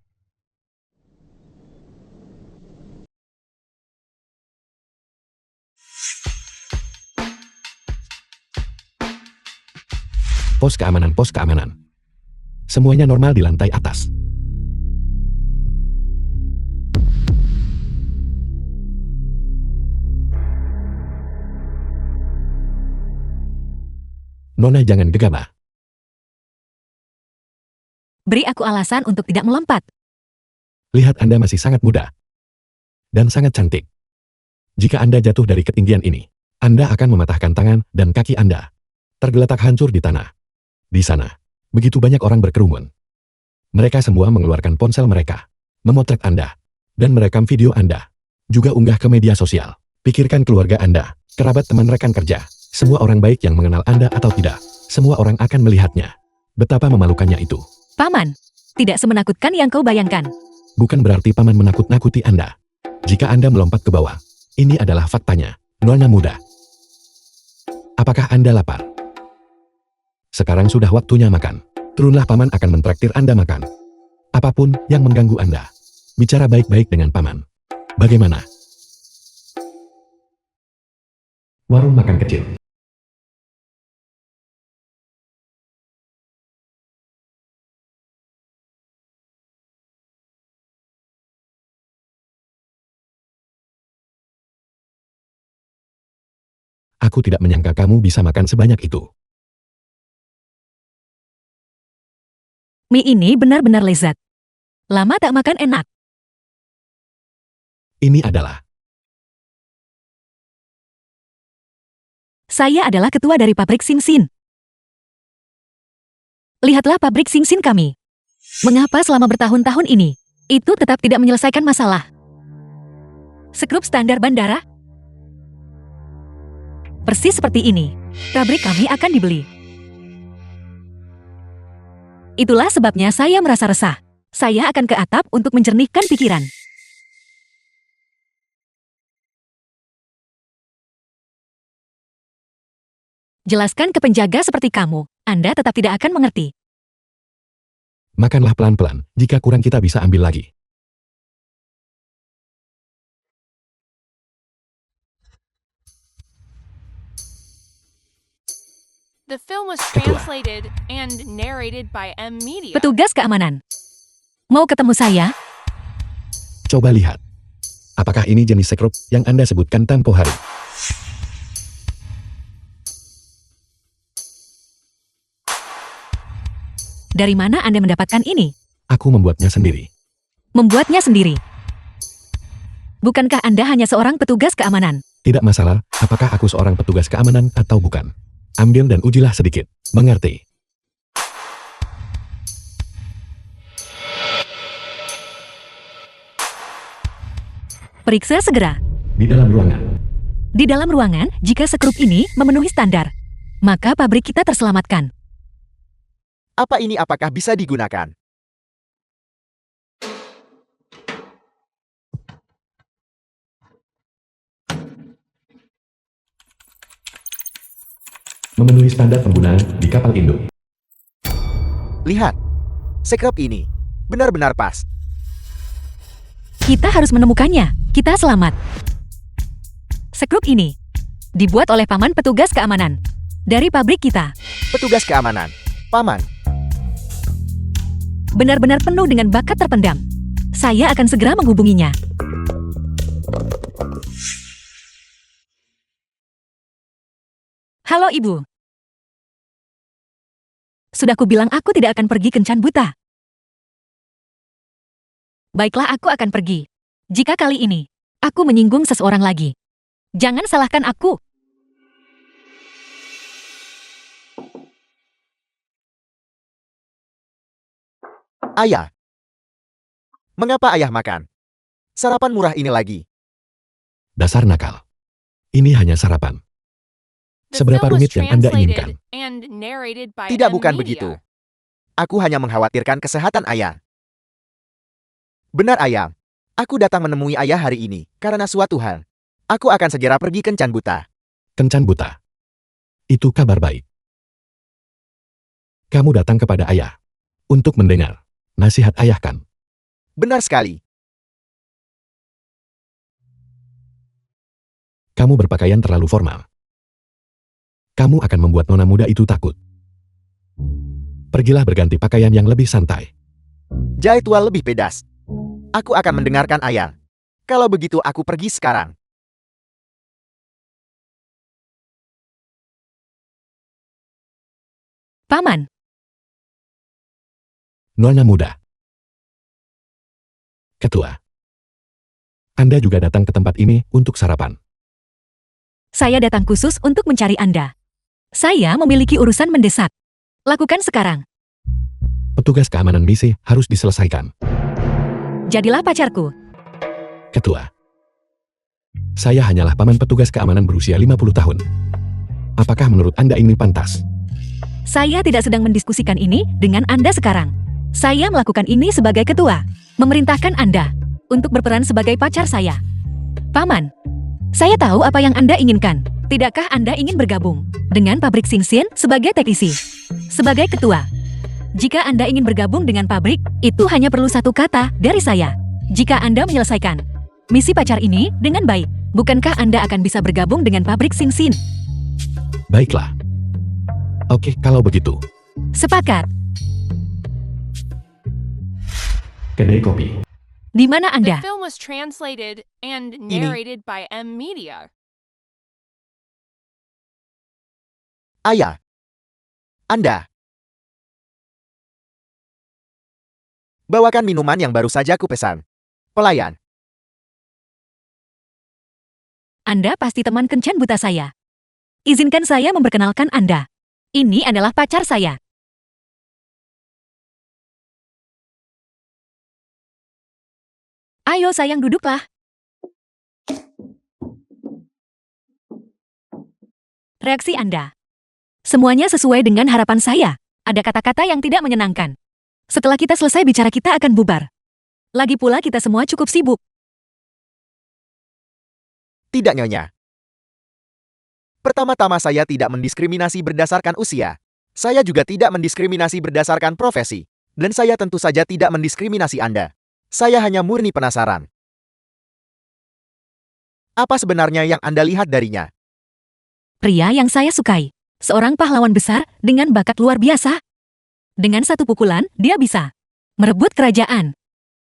Speaker 2: Pos keamanan, pos keamanan. Semuanya normal di lantai atas. Nona jangan gegabah.
Speaker 3: Beri aku alasan untuk tidak melompat.
Speaker 2: Lihat Anda masih sangat muda. Dan sangat cantik. Jika Anda jatuh dari ketinggian ini, Anda akan mematahkan tangan dan kaki Anda. Tergeletak hancur di tanah. Di sana, begitu banyak orang berkerumun. Mereka semua mengeluarkan ponsel mereka, memotret Anda, dan merekam video Anda. Juga unggah ke media sosial. Pikirkan keluarga Anda, kerabat teman rekan kerja, semua orang baik yang mengenal Anda atau tidak. Semua orang akan melihatnya. Betapa memalukannya itu.
Speaker 3: Paman, tidak semenakutkan yang kau bayangkan.
Speaker 2: Bukan berarti paman menakut-nakuti Anda. Jika Anda melompat ke bawah, ini adalah faktanya, nona muda. Apakah Anda lapar? Sekarang sudah waktunya makan. Turunlah, paman akan mentraktir Anda makan. Apapun yang mengganggu Anda, bicara baik-baik dengan paman. Bagaimana? Warung makan kecil. Aku tidak menyangka kamu bisa makan sebanyak itu.
Speaker 3: Mie ini benar-benar lezat. Lama tak makan enak.
Speaker 2: Ini adalah
Speaker 3: Saya adalah ketua dari pabrik Singsin. Lihatlah pabrik Singsin kami. Mengapa selama bertahun-tahun ini, itu tetap tidak menyelesaikan masalah? Skrup standar bandara? Persis seperti ini, pabrik kami akan dibeli. Itulah sebabnya saya merasa resah. Saya akan ke atap untuk menjernihkan pikiran. Jelaskan ke penjaga seperti kamu, Anda tetap tidak akan mengerti.
Speaker 2: makanlah pelan-pelan, jika kurang kita bisa ambil lagi.
Speaker 4: The film was
Speaker 2: Ketua.
Speaker 4: translated and narrated by M Media.
Speaker 3: Petugas keamanan. Mau ketemu saya?
Speaker 2: Coba lihat. Apakah ini jenis sekrup yang Anda sebutkan tempo hari?
Speaker 3: Dari mana Anda mendapatkan ini?
Speaker 2: Aku membuatnya sendiri.
Speaker 3: Membuatnya sendiri. Bukankah Anda hanya seorang petugas keamanan?
Speaker 2: Tidak masalah, apakah aku seorang petugas keamanan atau bukan. Ambil dan ujilah sedikit. Mengerti?
Speaker 3: Periksa segera.
Speaker 2: Di dalam ruangan.
Speaker 3: Di dalam ruangan, jika sekrup ini memenuhi standar, maka pabrik kita terselamatkan.
Speaker 1: Apa ini apakah bisa digunakan?
Speaker 2: Memenuhi standar penggunaan di kapal induk.
Speaker 1: Lihat. Sekrup ini benar-benar pas.
Speaker 3: Kita harus menemukannya. Kita selamat. Sekrup ini dibuat oleh paman petugas keamanan dari pabrik kita.
Speaker 1: Petugas keamanan. Paman.
Speaker 3: Benar-benar penuh dengan bakat terpendam. Saya akan segera menghubunginya. Halo Ibu. Sudah kubilang aku tidak akan pergi kencan buta. Baiklah, aku akan pergi. Jika kali ini, Aku menyinggung seseorang lagi. Jangan salahkan aku.
Speaker 1: Ayah. Mengapa ayah makan? Sarapan murah ini lagi.
Speaker 2: Dasar nakal. Ini hanya sarapan.
Speaker 4: The
Speaker 2: Seberapa
Speaker 4: film was
Speaker 2: rumit yang Anda inginkan?
Speaker 4: translated and narrated by
Speaker 1: Tidak,
Speaker 4: M
Speaker 1: bukan
Speaker 4: Media.
Speaker 1: begitu. Aku hanya mengkhawatirkan kesehatan ayah. Benar, ayah. Aku datang menemui ayah hari ini karena suatu hal. Aku akan segera pergi kencan buta.
Speaker 2: Kencan buta. Itu kabar baik. Kamu datang kepada ayah untuk mendengar nasihat ayah kan?
Speaker 1: Benar sekali.
Speaker 2: Kamu berpakaian terlalu formal. Kamu akan membuat nona muda itu takut. Pergilah berganti pakaian yang lebih santai.
Speaker 1: Jadwal lebih pedas. Aku akan mendengarkan ayah. Kalau begitu aku pergi sekarang.
Speaker 3: Paman,
Speaker 2: Nona muda. Ketua. Anda juga datang ke tempat ini untuk sarapan.
Speaker 3: saya datang khusus untuk mencari Anda. Saya memiliki urusan mendesak. Lakukan sekarang.
Speaker 2: Petugas keamanan misi harus diselesaikan.
Speaker 3: Jadilah pacarku.
Speaker 2: Ketua. Saya hanyalah paman petugas keamanan berusia 50 tahun. Apakah menurut Anda ini pantas?
Speaker 3: Saya tidak sedang mendiskusikan ini dengan Anda sekarang. Saya melakukan ini sebagai ketua. Memerintahkan Anda untuk berperan sebagai pacar saya. Paman, saya tahu apa yang Anda inginkan. Tidakkah Anda ingin bergabung dengan pabrik Xinxian sebagai teknisi? Sebagai ketua, jika Anda ingin bergabung dengan pabrik, itu hanya perlu satu kata dari saya. Jika Anda menyelesaikan misi pacar ini dengan baik, bukankah Anda akan bisa bergabung dengan pabrik Xinxian?
Speaker 2: Baiklah. Oke, kalau begitu.
Speaker 3: Sepakat.
Speaker 2: Kedai kopi.
Speaker 3: Di mana
Speaker 4: The
Speaker 3: Anda?
Speaker 4: film was translated and narrated by M Media.
Speaker 1: Ayah. Anda. Bawakan minuman yang baru saja kupesan. Pelayan.
Speaker 3: Anda pasti teman kencan buta saya. Izinkan saya memperkenalkan Anda. Ini adalah pacar saya. Ayo sayang, duduklah. Reaksi Anda. Semuanya sesuai dengan harapan saya. Ada kata-kata yang tidak menyenangkan. Setelah kita selesai bicara, kita akan bubar. Lagi pula kita semua cukup sibuk.
Speaker 1: Tidak, Nyonya. Pertama-tama saya tidak mendiskriminasi berdasarkan usia. Saya juga tidak mendiskriminasi berdasarkan profesi. Dan saya tentu saja tidak mendiskriminasi Anda. Saya hanya murni penasaran. Apa sebenarnya yang Anda lihat darinya?
Speaker 3: Pria yang saya sukai. Seorang pahlawan besar dengan bakat luar biasa. Dengan satu pukulan, dia bisa merebut kerajaan.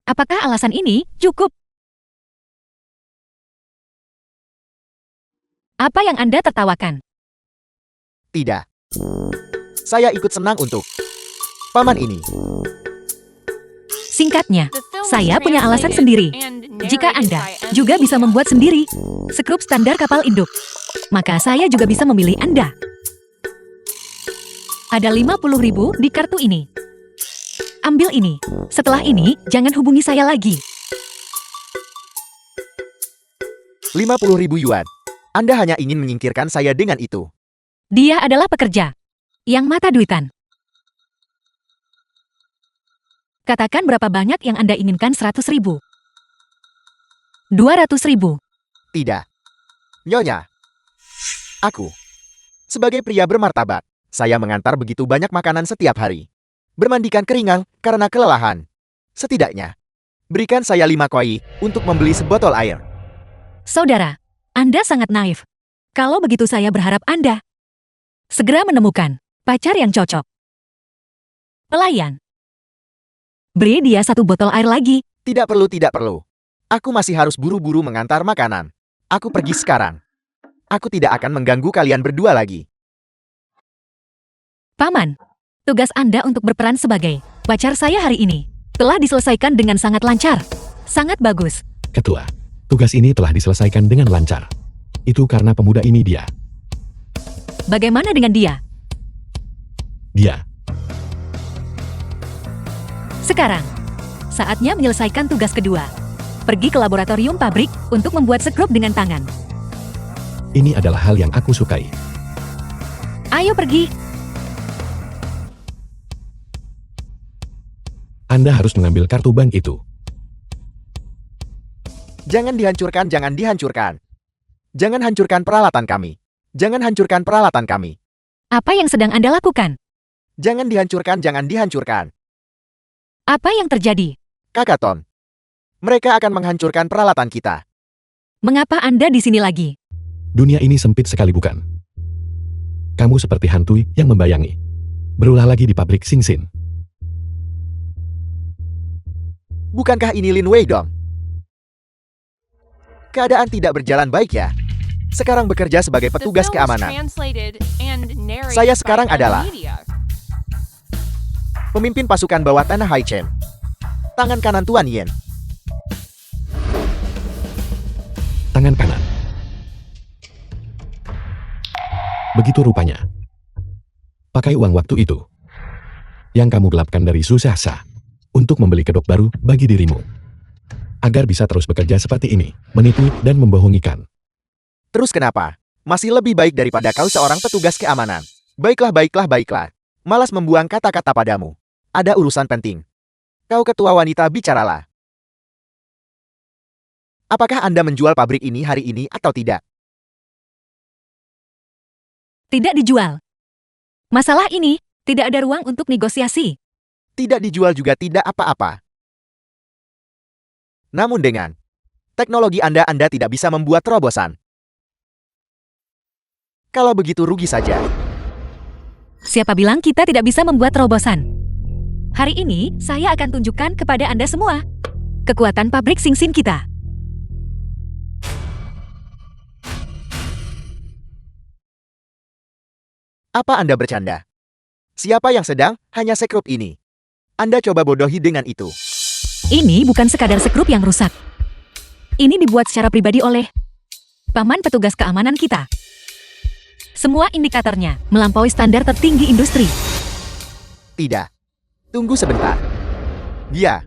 Speaker 3: Apakah alasan ini cukup? Apa yang Anda tertawakan?
Speaker 1: Tidak. Saya ikut senang untuk paman ini.
Speaker 3: Singkatnya,
Speaker 4: The film was
Speaker 3: saya punya alasan
Speaker 4: translated
Speaker 3: sendiri.
Speaker 4: and
Speaker 3: Jika
Speaker 4: narrated
Speaker 3: Anda
Speaker 4: by M
Speaker 3: juga bisa
Speaker 4: Media.
Speaker 3: membuat sendiri skrup standar kapal induk, maka saya juga bisa memilih Anda. Ada 50.000 di kartu ini. Ambil ini. Setelah ini, jangan hubungi saya lagi.
Speaker 1: 50.000 yuan. Anda hanya ingin menyingkirkan saya dengan itu.
Speaker 3: Dia adalah pekerja yang mata duitan. Katakan berapa banyak yang Anda inginkan. 100.000. 200.000.
Speaker 1: Tidak. Nyonya. Aku. Sebagai pria bermartabat, saya mengantar begitu banyak makanan setiap hari. Bermandikan keringat karena kelelahan. Setidaknya, berikan saya 5 koi untuk membeli sebotol air.
Speaker 3: Saudara, Anda sangat naif. Kalau begitu saya berharap Anda segera menemukan pacar yang cocok. Pelayan. Beri dia 1 botol air lagi.
Speaker 1: Tidak perlu, tidak perlu. Aku masih harus buru-buru mengantar makanan. Aku pergi sekarang. Aku tidak akan mengganggu kalian berdua lagi.
Speaker 3: Paman, tugas Anda untuk berperan sebagai pacar saya hari ini telah diselesaikan dengan sangat lancar. Sangat bagus.
Speaker 2: Ketua. Tugas ini telah diselesaikan dengan lancar. Itu karena pemuda ini dia.
Speaker 3: Bagaimana dengan dia?
Speaker 2: Dia.
Speaker 3: Sekarang, saatnya menyelesaikan tugas kedua. Pergi ke laboratorium pabrik untuk membuat sekrup dengan tangan.
Speaker 2: Ini adalah hal yang aku sukai.
Speaker 3: Ayo pergi.
Speaker 2: Anda harus mengambil kartu bank itu.
Speaker 1: Jangan dihancurkan, jangan dihancurkan. Jangan hancurkan peralatan kami. Jangan hancurkan peralatan kami.
Speaker 3: Apa yang sedang Anda lakukan?
Speaker 1: Jangan dihancurkan, jangan dihancurkan.
Speaker 3: Apa yang terjadi?
Speaker 1: Kakaton. Mereka akan menghancurkan peralatan kita.
Speaker 3: Mengapa Anda di sini lagi?
Speaker 2: Dunia ini sempit sekali bukan? Kamu seperti hantu yang membayangi. Berulah lagi di pabrik Sing Sin.
Speaker 1: Bukankah ini Lin Wei Dong? Keadaan tidak berjalan baik ya. Sekarang bekerja sebagai
Speaker 4: The
Speaker 1: petugas
Speaker 4: film was
Speaker 1: keamanan.
Speaker 4: translated and narrated
Speaker 1: Saya sekarang
Speaker 4: by
Speaker 1: adalah
Speaker 4: Media.
Speaker 1: pemimpin pasukan bawah tanah Hai Chen. Tangan kanan Tuan Yen.
Speaker 2: Tangan kanan. Begitu rupanya. Pakai uang waktu itu yang kamu gelapkan dari Susasa untuk membeli kedok baru bagi dirimu. Agar bisa terus bekerja seperti ini, menipu dan membohongikan.
Speaker 1: Terus kenapa? Masih lebih baik daripada kau seorang petugas keamanan. Baiklah, baiklah, baiklah. Malas membuang kata-kata padamu. Ada urusan penting. Kau ketua wanita, bicaralah. Apakah Anda menjual pabrik ini hari ini atau tidak?
Speaker 3: Tidak dijual. Masalah ini, tidak ada ruang untuk negosiasi.
Speaker 1: Tidak dijual juga tidak apa-apa. Namun dengan teknologi Anda tidak bisa membuat terobosan. Kalau begitu rugi saja.
Speaker 3: Siapa bilang kita tidak bisa membuat terobosan? Hari ini, saya akan tunjukkan kepada Anda semua kekuatan pabrik Sing Sin kita.
Speaker 1: Apa Anda bercanda? Siapa yang sedang hanya sekrup ini? Anda coba bodohi dengan itu.
Speaker 3: Ini bukan sekadar sekrup yang rusak. Ini dibuat secara pribadi oleh paman petugas keamanan kita. Semua indikatornya melampaui standar tertinggi industri.
Speaker 1: Tidak. Tunggu sebentar. Dia.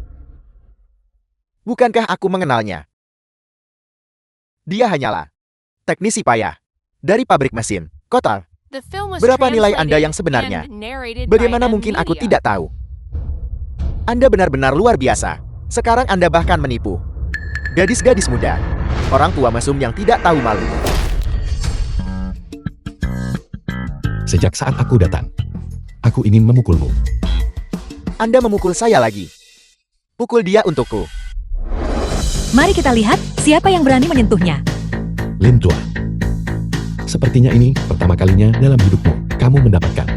Speaker 1: Bukankah aku mengenalnya? Dia hanyalah teknisi payah dari pabrik mesin kotor.
Speaker 4: The film was
Speaker 1: Berapa nilai Anda yang
Speaker 4: translated
Speaker 1: sebenarnya?
Speaker 4: and narrated by
Speaker 1: Bagaimana
Speaker 4: M
Speaker 1: mungkin aku
Speaker 4: Media.
Speaker 1: tidak tahu? Anda benar-benar luar biasa. Sekarang Anda bahkan menipu. Gadis-gadis muda. Orang tua mesum yang tidak tahu malu.
Speaker 2: Sejak saat aku datang, aku ingin memukulmu.
Speaker 1: Anda memukul saya lagi. Pukul dia untukku.
Speaker 3: Mari kita lihat siapa yang berani menyentuhnya.
Speaker 2: Lin Tua. Sepertinya ini pertama kalinya dalam hidupmu kamu mendapatkan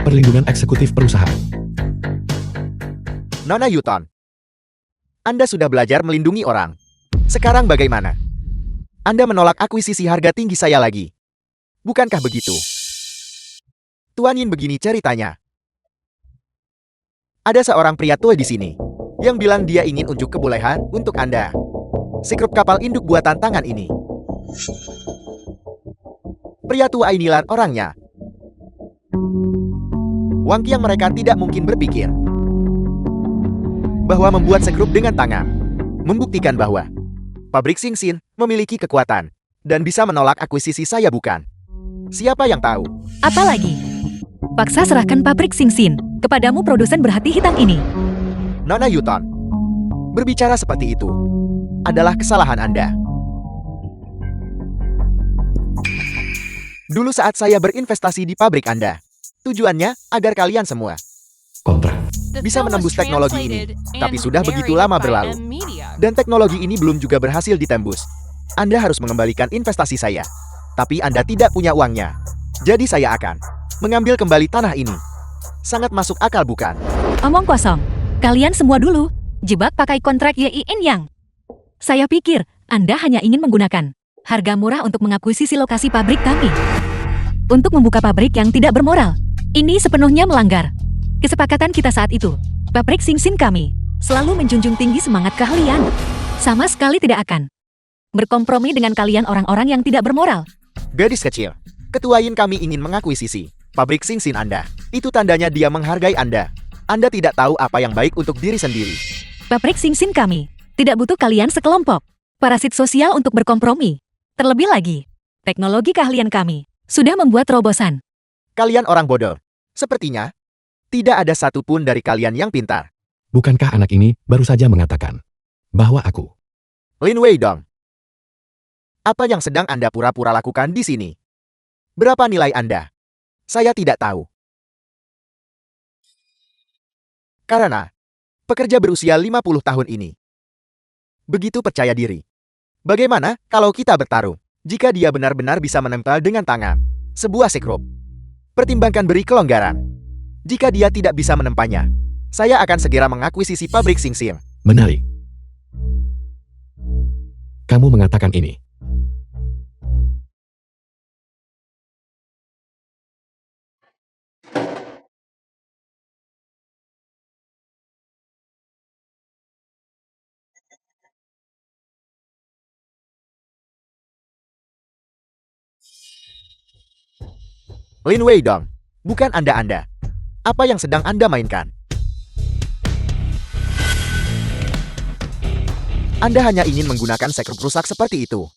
Speaker 2: perlindungan eksekutif perusahaan.
Speaker 1: Nona Yuton. Anda sudah belajar melindungi orang. Sekarang bagaimana? Anda menolak akuisisi harga tinggi saya lagi. Bukankah begitu? Tuan Yin, begini ceritanya. Ada seorang pria tua di sini yang bilang dia ingin unjuk kebolehan untuk Anda. Sekrup kapal induk buatan tangan ini. Pria tua inilah orangnya. Wang Qiang mereka tidak mungkin berpikir bahwa membuat sekrup dengan tangan membuktikan bahwa pabrik Sing Sin memiliki kekuatan dan bisa menolak akuisisi saya, bukan? Siapa yang tahu?
Speaker 3: Apalagi, paksa serahkan pabrik Sing Sin kepadamu produsen berhati hitam ini.
Speaker 1: Nona Yuton, berbicara seperti itu adalah kesalahan Anda. Dulu saat saya berinvestasi di pabrik Anda, tujuannya agar kalian semua
Speaker 2: Kontrak.
Speaker 4: The
Speaker 1: bisa
Speaker 4: film was
Speaker 1: menembus teknologi ini,
Speaker 4: translated
Speaker 1: tapi
Speaker 4: and
Speaker 1: sudah begitu
Speaker 4: narrated
Speaker 1: lama
Speaker 4: by
Speaker 1: berlalu.
Speaker 4: M Media.
Speaker 1: Dan teknologi ini belum juga berhasil ditembus. Anda harus mengembalikan investasi saya. Tapi Anda tidak punya uangnya. Jadi saya akan mengambil kembali tanah ini. Sangat masuk akal, bukan?
Speaker 3: Omong kosong. Kalian semua dulu jebak pakai kontrak YIN yang. Saya pikir Anda hanya ingin menggunakan harga murah untuk mengakuisisi lokasi pabrik kami. Untuk membuka pabrik yang tidak bermoral. Ini sepenuhnya melanggar kesepakatan kita saat itu. Pabrik Sing Sin kami selalu menjunjung tinggi semangat keahlian. Sama sekali tidak akan berkompromi dengan kalian orang-orang yang tidak bermoral.
Speaker 1: Gadis kecil, Ketua Yin kami ingin mengakuisisi pabrik Sing Sin Anda. Itu tandanya dia menghargai Anda. Anda tidak tahu apa yang baik untuk diri sendiri.
Speaker 3: Pabrik Sing Sin kami tidak butuh kalian sekelompok parasit sosial untuk berkompromi. Terlebih lagi, teknologi keahlian kami sudah membuat terobosan.
Speaker 1: Kalian orang bodoh. Sepertinya, tidak ada satupun dari kalian yang pintar.
Speaker 2: Bukankah anak ini baru saja mengatakan bahwa aku?
Speaker 1: Lin Weidong. Apa yang sedang Anda pura-pura lakukan di sini? Berapa nilai Anda? Saya tidak tahu. Karena pekerja berusia 50 tahun ini begitu percaya diri. Bagaimana kalau kita bertaruh? Jika dia benar-benar bisa menempel dengan tangan sebuah sekrup, pertimbangkan beri kelonggaran. Jika dia tidak bisa menempanya, saya akan segera mengakuisisi pabrik Sing Sin.
Speaker 2: Menarik. Kamu mengatakan ini.
Speaker 1: Lin Weidong, bukan Anda. Apa yang sedang Anda mainkan? Anda hanya ingin menggunakan sekrup rusak seperti itu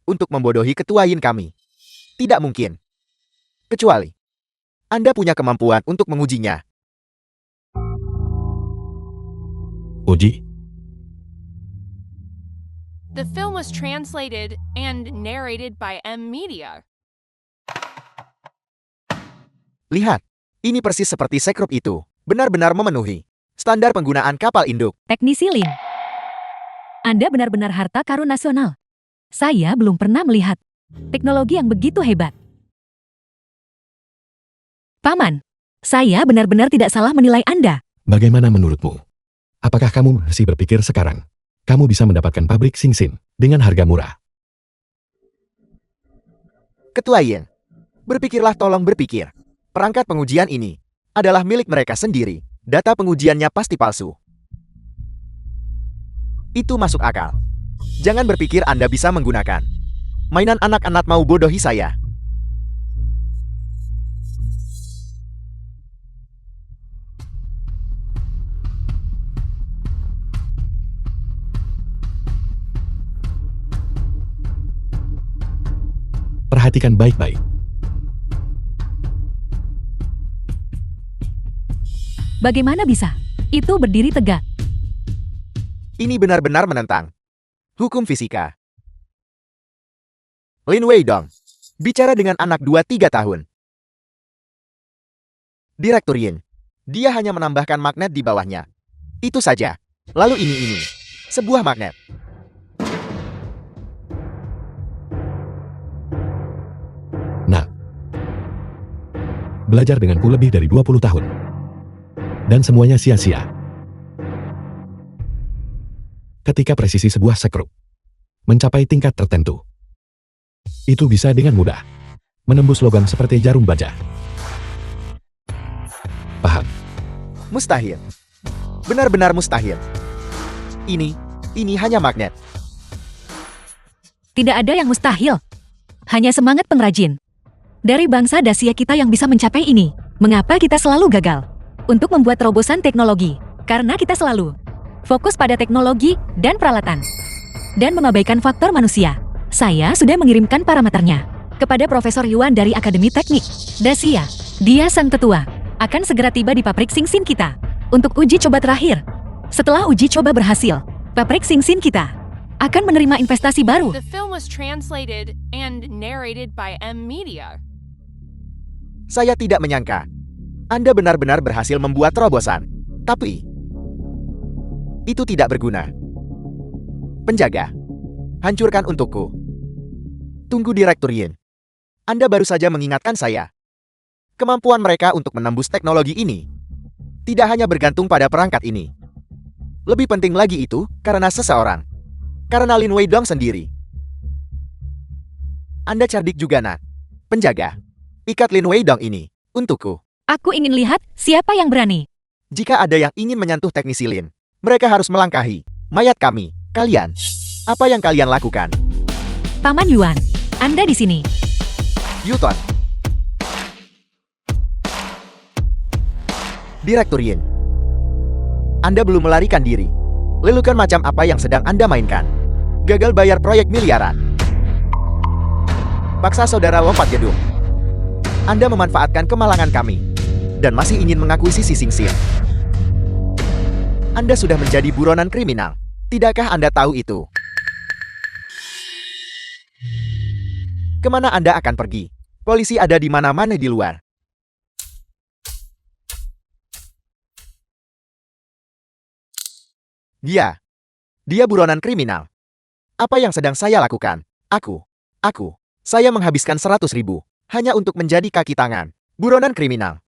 Speaker 1: untuk membodohi Ketua Yin kami. Tidak mungkin. Kecuali Anda punya kemampuan untuk mengujinya.
Speaker 2: Uji.
Speaker 4: The film was translated and narrated by M Media.
Speaker 1: Lihat, ini persis seperti sekrup itu. Benar-benar memenuhi standar penggunaan kapal induk.
Speaker 3: Teknisi Lin, Anda benar-benar harta karun nasional. Saya belum pernah melihat teknologi yang begitu hebat. Paman, saya benar-benar tidak salah menilai Anda.
Speaker 2: Bagaimana menurutmu? Apakah kamu masih berpikir sekarang kamu bisa mendapatkan pabrik Sing Sin dengan harga murah?
Speaker 1: Ketua Yin, berpikirlah, tolong berpikir. Perangkat pengujian ini adalah milik mereka sendiri. Data pengujiannya pasti palsu. Itu masuk akal. Jangan berpikir Anda bisa menggunakan mainan anak-anak mau bodohi saya.
Speaker 2: Perhatikan baik-baik.
Speaker 3: Bagaimana bisa? Itu berdiri tegak.
Speaker 1: Ini benar-benar menentang hukum fisika. Lin Weidong, bicara dengan anak 2-3 tahun. Direktur Yin, dia hanya menambahkan magnet di bawahnya. Itu saja. Lalu ini. Sebuah magnet.
Speaker 2: Nah, belajar denganku lebih dari 20 tahun. Dan semuanya sia-sia. Ketika presisi sebuah sekrup mencapai tingkat tertentu, itu bisa dengan mudah menembus logam seperti jarum baja. Paham?
Speaker 1: Mustahil. Benar-benar mustahil. Ini hanya magnet.
Speaker 3: Tidak ada yang mustahil. Hanya semangat pengrajin. Dari bangsa Dacia kita yang bisa mencapai ini. Mengapa kita selalu gagal? Untuk membuat terobosan teknologi. Karena kita selalu fokus pada teknologi dan peralatan. Dan mengabaikan faktor manusia. Saya sudah mengirimkan parameternya kepada Profesor Yuan dari Akademi Teknik Dacia. Dia sang tetua. Akan segera tiba di pabrik Sing Sin kita untuk uji coba terakhir. Setelah uji coba berhasil, pabrik Sing Sin kita akan menerima investasi baru.
Speaker 4: The film was translated and narrated by M Media.
Speaker 1: Saya tidak menyangka Anda benar-benar berhasil membuat terobosan. Tapi itu tidak berguna. Penjaga, hancurkan untukku. Tunggu, Direktur Yin. Anda baru saja mengingatkan saya. Kemampuan mereka untuk menembus teknologi ini tidak hanya bergantung pada perangkat ini. Lebih penting lagi itu karena seseorang. Karena Lin Weidong sendiri. Anda cerdik juga, nak. Penjaga, ikat Lin Weidong ini untukku.
Speaker 3: Aku ingin lihat siapa yang berani.
Speaker 1: Jika ada yang ingin menyentuh teknisi Lin, mereka harus melangkahi mayat kami, kalian. Apa yang kalian lakukan?
Speaker 3: Paman Yuan, Anda di sini.
Speaker 1: Yuton. Direktur Yin. Anda belum melarikan diri. Lelukan macam apa yang sedang Anda mainkan? Gagal bayar proyek miliaran. Paksa saudara lompat gedung. Anda memanfaatkan kemalangan kami. Dan masih ingin mengakuisisi Singsir. Anda sudah menjadi buronan kriminal. Tidakkah Anda tahu itu? Kemana Anda akan pergi? Polisi ada di mana-mana di luar. Dia buronan kriminal. Apa yang sedang saya lakukan? Saya menghabiskan 100.000 hanya untuk menjadi kaki tangan. Buronan kriminal.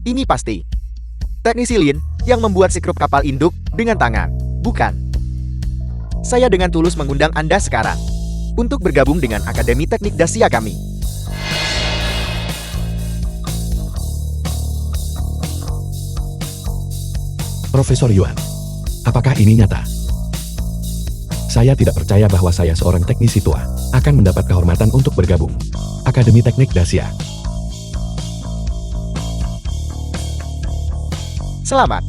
Speaker 1: Ini pasti teknisi Lin yang membuat sekrup kapal induk dengan tangan, bukan? Saya dengan tulus mengundang Anda sekarang untuk bergabung dengan Akademi Teknik Dasia kami.
Speaker 2: Profesor Yuan, apakah ini nyata? Saya tidak percaya bahwa saya seorang teknisi tua akan mendapat kehormatan untuk bergabung. Akademi Teknik Dasia.
Speaker 1: Selamat.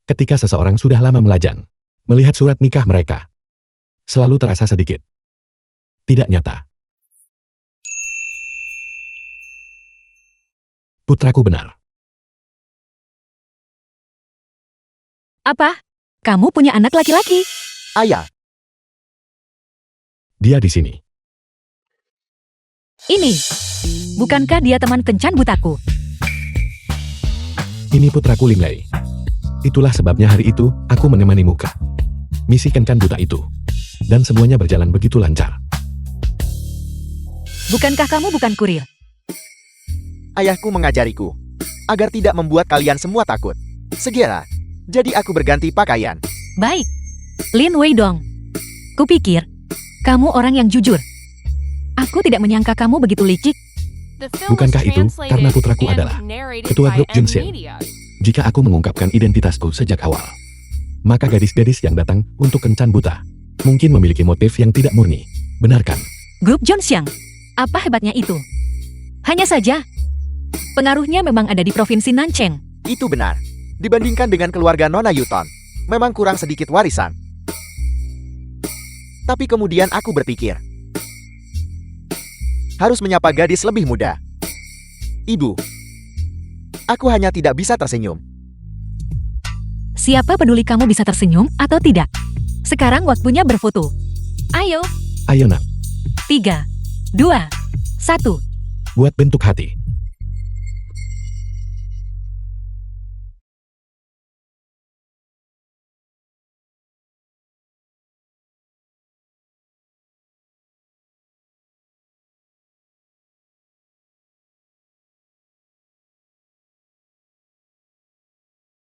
Speaker 2: Ketika seseorang sudah lama melajang, melihat surat nikah mereka, selalu terasa sedikit tidak nyata. Putraku benar.
Speaker 3: Apa? Kamu punya anak laki-laki?
Speaker 1: Ayah,
Speaker 2: Dia di sini.
Speaker 3: Ini. Bukankah dia teman kencan butaku?
Speaker 2: Ini putraku Ling Lei. Itulah sebabnya hari itu aku menemani muka misi kencan buta itu. Dan semuanya berjalan begitu lancar.
Speaker 3: Bukankah kamu bukan kurir?
Speaker 1: ayahku mengajariku agar tidak membuat kalian semua takut. Segera, jadi aku berganti pakaian.
Speaker 3: Baik. Lin Wei Dong. Kupikir, kamu orang yang jujur. Aku tidak menyangka kamu begitu licik.
Speaker 4: The film was
Speaker 2: Bukankah itu
Speaker 4: translated
Speaker 2: karena putraku
Speaker 4: and
Speaker 2: adalah
Speaker 4: narrated
Speaker 2: ketua
Speaker 4: by
Speaker 2: grup Junseon?
Speaker 4: M-Media.
Speaker 2: Jika aku mengungkapkan identitasku sejak awal, maka gadis-gadis yang datang untuk kencan buta mungkin memiliki motif yang tidak murni. Benarkan?
Speaker 3: Grup Jonxiang. Apa hebatnya itu? Hanya saja, pengaruhnya memang ada di provinsi Nancheng.
Speaker 1: Itu benar. Dibandingkan dengan keluarga Nona Yuton, memang kurang sedikit warisan. Tapi kemudian aku berpikir, harus menyapa gadis lebih muda. Ibu, aku hanya tidak bisa tersenyum.
Speaker 3: Siapa peduli kamu bisa tersenyum atau tidak? Sekarang waktunya berfoto. Ayo,
Speaker 2: Ayo nak,
Speaker 3: 3, 2, 1.
Speaker 2: buat bentuk hati.